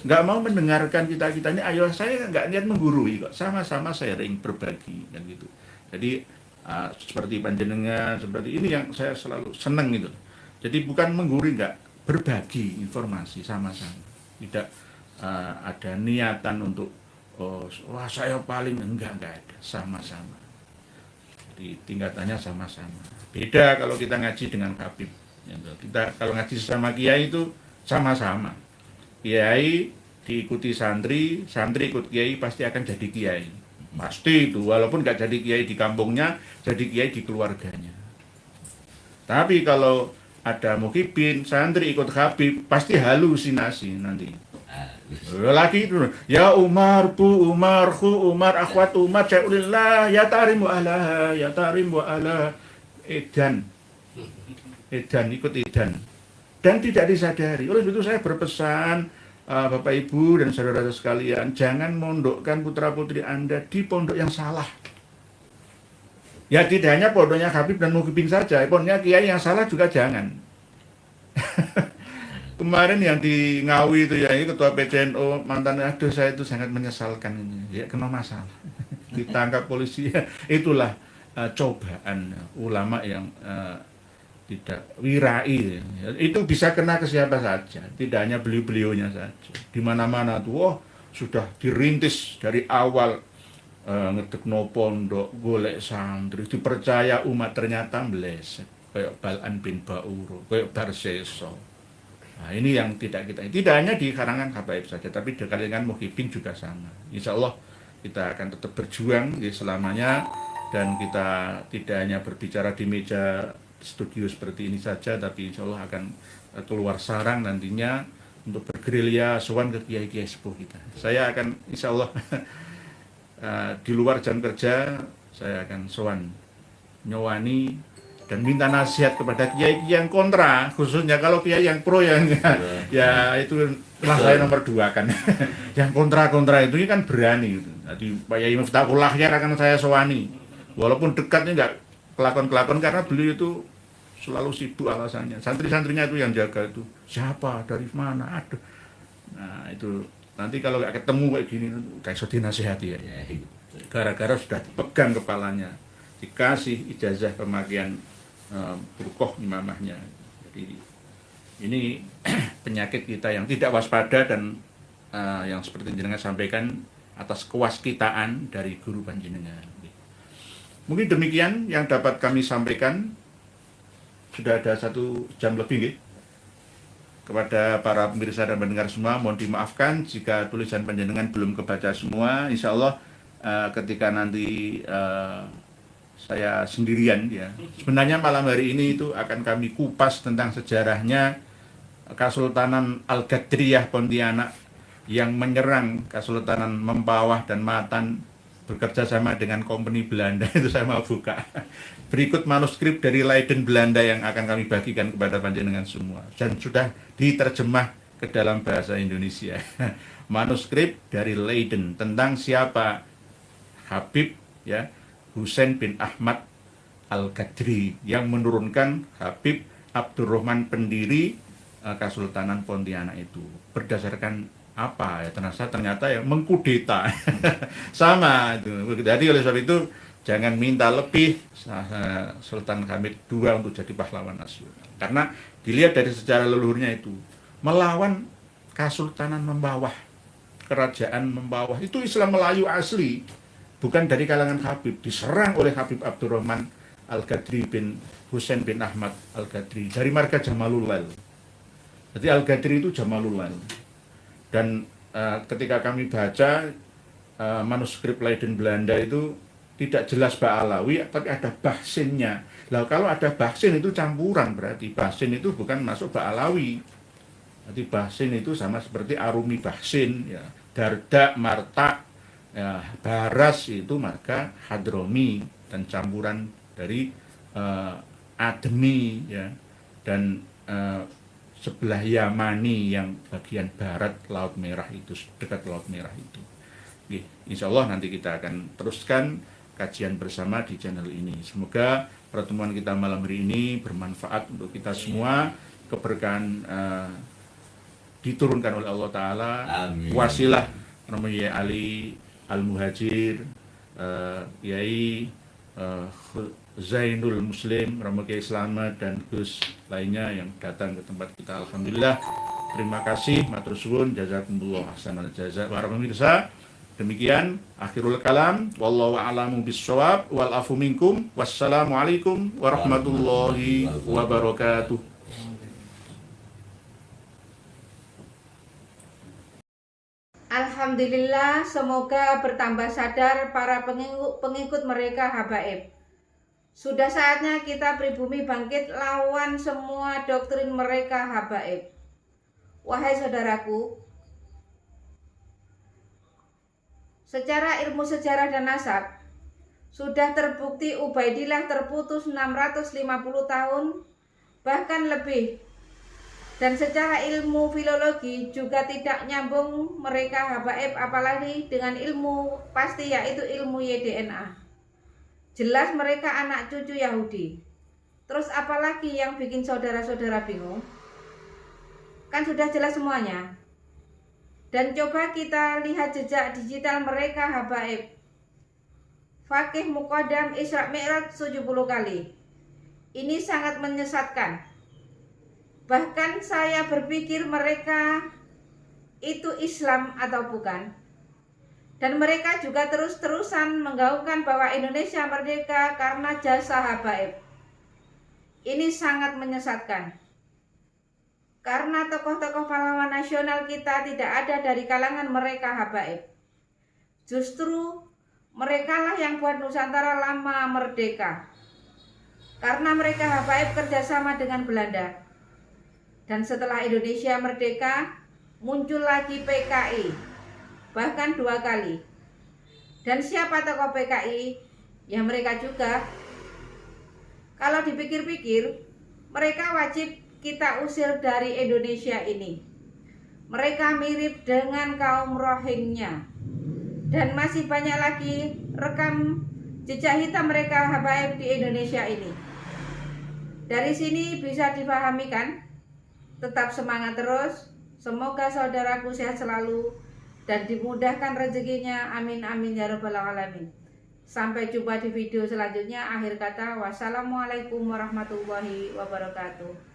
Nggak mau mendengarkan kita ini, ayo saya nggak niat menggurui kok, sama-sama sharing, berbagi dan gitu. Jadi seperti panjenengan, seperti ini yang saya selalu seneng gitu. Jadi bukan menggurui, nggak, berbagi informasi sama-sama. Tidak ada niatan untuk wah saya paling enggak ada, sama-sama. Jadi tingkatannya sama-sama. Beda kalau kita ngaji dengan Habib. Kita kalau ngaji sama kiai itu sama-sama. Kiai diikuti santri, santri ikut kiai pasti akan jadi kiai. Pasti itu, walaupun nggak jadi kiai di kampungnya, jadi kiai di keluarganya. Tapi kalau ada muhibin, santri ikut Habib, pasti halusinasi nanti. Lagi itu, ya Umar, Bu Umar, Khu Umar, Akhwat Umar, Syai'ulillah, ya Tarim wa ala, ya Tarim wa ala. Edan, ikut edan. Dan tidak disadari. Oleh itu saya berpesan Bapak Ibu dan saudara sekalian, jangan mondokkan putra-putri Anda di pondok yang salah. Ya tidak hanya pondoknya Habib dan Muhibin saja, pondoknya kiai yang salah juga jangan. Kemarin yang di Ngawi itu ya, ini ketua PCNO mantan, aduh saya itu sangat menyesalkan ini. Ya kena masalah. Ditangkap polisi, itulah cobaan ulama yang tidak wirai ya. Itu bisa kena ke siapa saja, tidak hanya beliau-beliaunya saja. Di mana-mana tuh sudah dirintis dari awal ngedekno pondok, golek santri, dipercaya umat, ternyata meleset kayak Bal'an bin Ba'uro, kayak Barseso. Nah, ini yang tidak hanya di karangan habaib saja, tapi di kalangan muhibin juga sama. Insya Allah kita akan tetap berjuang ya, selamanya, dan kita tidak hanya berbicara di meja studio seperti ini saja, tapi insya Allah akan keluar sarang nantinya untuk bergerilya sowan ke kiai-kiai sepuh kita. Saya akan insya Allah di luar jam kerja saya akan sowan nyowani dan minta nasihat kepada kiai yang kontra, khususnya kalau kiai yang pro yang ya itu lah saya nomor 2 kan. Yang kontra itu kan berani gitu. Jadi Pak Yai Miftahul Akhyar akan saya sowani, walaupun dekatnya nggak kelakon karena beliau itu selalu sibuk alasannya. Santri-santrinya itu yang jaga itu siapa, dari mana, aduh. Nah itu nanti kalau nggak ketemu kayak gini kayak sedih nasihati ya. Gara-gara sudah dipegang kepalanya, dikasih ijazah pemakaian burkoh imamahnya. Jadi ini penyakit kita yang tidak waspada dan yang seperti jenengan sampaikan atas kewaskitaan dari guru panjenengan. Mungkin demikian yang dapat kami sampaikan. Sudah ada 1 jam lebih gitu. Kepada para pemirsa dan pendengar semua, mohon dimaafkan jika tulisan panjenengan belum kebaca semua. Insya Allah ketika nanti saya sendirian ya. Sebenarnya malam hari ini itu akan kami kupas tentang sejarahnya Kesultanan Al-Ghadriyah Pontianak yang menyerang Kesultanan Mempawah dan Matan bekerja sama dengan company Belanda. Itu saya mau buka. Berikut manuskrip dari Leiden Belanda yang akan kami bagikan kepada panjenengan semua dan sudah diterjemah ke dalam bahasa Indonesia. Manuskrip dari Leiden tentang siapa Habib ya Husain bin Ahmad Al-Ghadri yang menurunkan Habib Abdurrahman pendiri Kesultanan Pontianak itu. Berdasarkan apa ya, ternyata ya mengkudeta. Sama itu. Jadi oleh sebab itu jangan minta lebih Sultan Hamid II untuk jadi pahlawan nasional. Karena dilihat dari sejarah leluhurnya itu melawan Kesultanan Mempawah, kerajaan Mempawah itu Islam Melayu asli, bukan dari kalangan Habib, diserang oleh Habib Abdurrahman Al-Ghadri bin Husain bin Ahmad Al-Ghadri dari marga Jamalulail. Jadi Al-Ghadri itu Jamalulail. Dan ketika kami baca manuskrip Leiden Belanda itu tidak jelas Ba'alawi, tapi ada bahsinnya. Nah, kalau ada bahsin itu campuran, berarti bahsin itu bukan masuk Ba'alawi. Jadi bahsin itu sama seperti Arumi bahsin, ya. Darda, Marta, ya, Baras itu marga Hadromi dan campuran dari Ademi ya, dan sebelah Yamani yang bagian barat Laut Merah itu, dekat Laut Merah itu. Oke, insya Allah nanti kita akan teruskan kajian bersama di channel ini. Semoga pertemuan kita malam hari ini bermanfaat untuk kita semua, keberkahan diturunkan oleh Allah Ta'ala. Amin. Wasilah namanya Ali Al-Muhajir, Yai Zainul Muslim, Romo Kiai Slamet dan Gus lainnya yang datang ke tempat kita. Alhamdulillah, terima kasih, matur suwun, jazakumullah ahsanal jazaa. Para pemirsa, demikian akhirul kalam, wallahu a'lamu bissawab, wal afu minkum, wassalamualaikum warahmatullahi wabarakatuh. Alhamdulillah, semoga bertambah sadar para pengikut mereka habaib. Sudah saatnya kita pribumi bangkit lawan semua doktrin mereka habaib. Wahai saudaraku, secara ilmu sejarah dan nasab, sudah terbukti Ubaidillah terputus 650 tahun, bahkan lebih. Dan secara ilmu filologi juga tidak nyambung mereka habaib, apalagi dengan ilmu pasti yaitu ilmu YDNA. Jelas mereka anak cucu Yahudi. Terus apalagi yang bikin saudara-saudara bingung? Kan sudah jelas semuanya. Dan coba kita lihat jejak digital mereka habaib. Fakih Muqaddam Isra Mi'raj 70 kali. Ini sangat menyesatkan. Bahkan saya berpikir mereka itu Islam atau bukan. Dan mereka juga terus-terusan menggaungkan bahwa Indonesia merdeka karena jasa habaib. Ini sangat menyesatkan. Karena tokoh-tokoh pahlawan nasional kita tidak ada dari kalangan mereka habaib. Justru merekalah yang buat Nusantara lama merdeka. Karena mereka habaib kerjasama dengan Belanda. Dan setelah Indonesia merdeka, muncul lagi PKI, bahkan 2 kali. Dan siapa tokoh PKI? Ya mereka juga. Kalau dipikir-pikir, mereka wajib kita usir dari Indonesia ini. Mereka mirip dengan kaum Rohingya. Dan masih banyak lagi rekam jejak hitam mereka habaib di Indonesia ini. Dari sini bisa dipahami kan? Tetap semangat terus. Semoga saudaraku sehat selalu dan dimudahkan rezekinya. Amin amin ya rabbal alamin. Sampai jumpa di video selanjutnya. Akhir kata, wassalamualaikum warahmatullahi wabarakatuh.